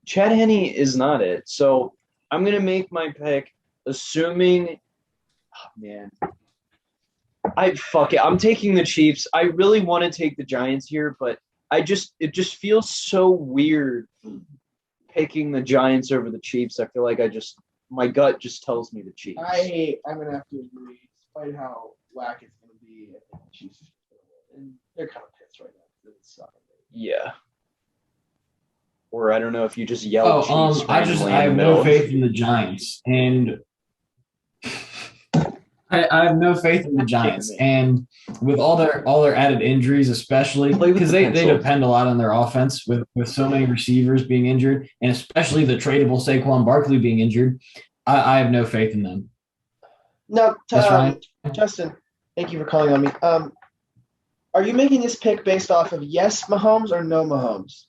Chad Henne is not it. So I'm going to make my pick, assuming, I'm taking the Chiefs. I really want to take the Giants here, but it just feels so weird picking the Giants over the Chiefs. I feel like my gut just tells me the Chiefs. I'm going to have to agree, despite how whack it's going to be. I think the Chiefs, and they're kind of pissed right now. Yeah. Or I don't know if you just yell Chiefs. I have no faith in the Giants, and I have no faith in the Giants, and with all their added injuries, especially because they depend a lot on their offense with so many receivers being injured, and especially the tradable Saquon Barkley being injured. I have no faith in them. No, Justin, thank you for calling on me. Are you making this pick based off of yes Mahomes or no Mahomes?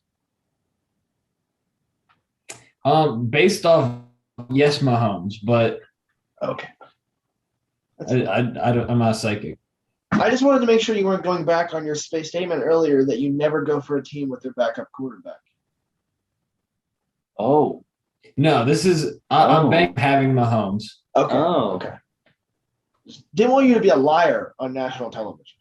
Based off yes Mahomes, but okay. I'm not psychic. I just wanted to make sure you weren't going back on your statement earlier that you never go for a team with their backup quarterback. Oh. No, this is I'm having Mahomes. Okay. Oh. Okay. Didn't want you to be a liar on national television.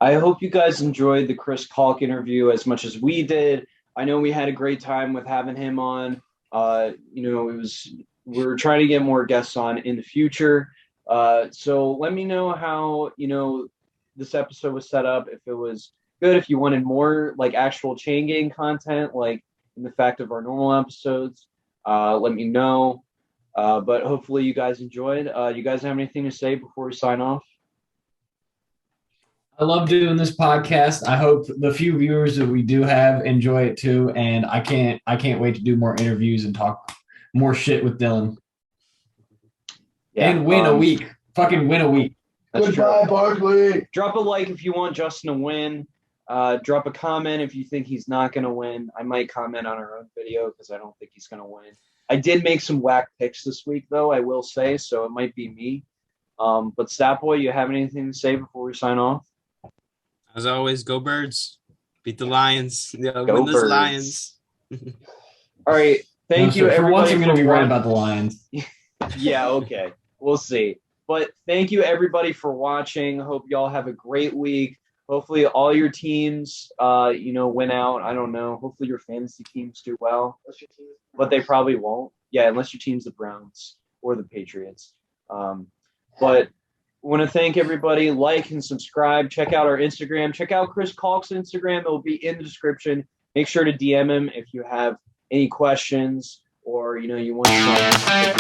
I hope you guys enjoyed the Chris Caulk interview as much as we did. I know we had a great time with having him on. We're trying to get more guests on in the future. So let me know how, this episode was set up. If it was good, if you wanted more like actual Chaingang content, like in the fact of our normal episodes, let me know. But hopefully you guys enjoyed. You guys have anything to say before we sign off? I love doing this podcast. I hope the few viewers that we do have enjoy it too. And I can't wait to do more interviews and talk more shit with Dylan. Yeah, and win a week. Fucking win a week. Goodbye, Barkley. Drop a like if you want Justin to win. Drop a comment if you think he's not going to win. I might comment on our own video because I don't think he's going to win. I did make some whack picks this week, though, I will say, so it might be me. But Statboy, you have anything to say before we sign off? As always, go Birds. Beat the Lions. Go Win those Birds. Lions. All right. Thank you, for everybody. once, I'm going to be right about the Lions. Yeah, okay. We'll see. But thank you, everybody, for watching. Hope y'all have a great week. Hopefully all your teams, win out. I don't know. Hopefully your fantasy teams do well. But they probably won't. Yeah, unless your team's the Browns or the Patriots. But I want to thank everybody. Like and subscribe. Check out our Instagram. Check out Chris Caulk's Instagram. It will be in the description. Make sure to DM him if you have any questions or, you want some advice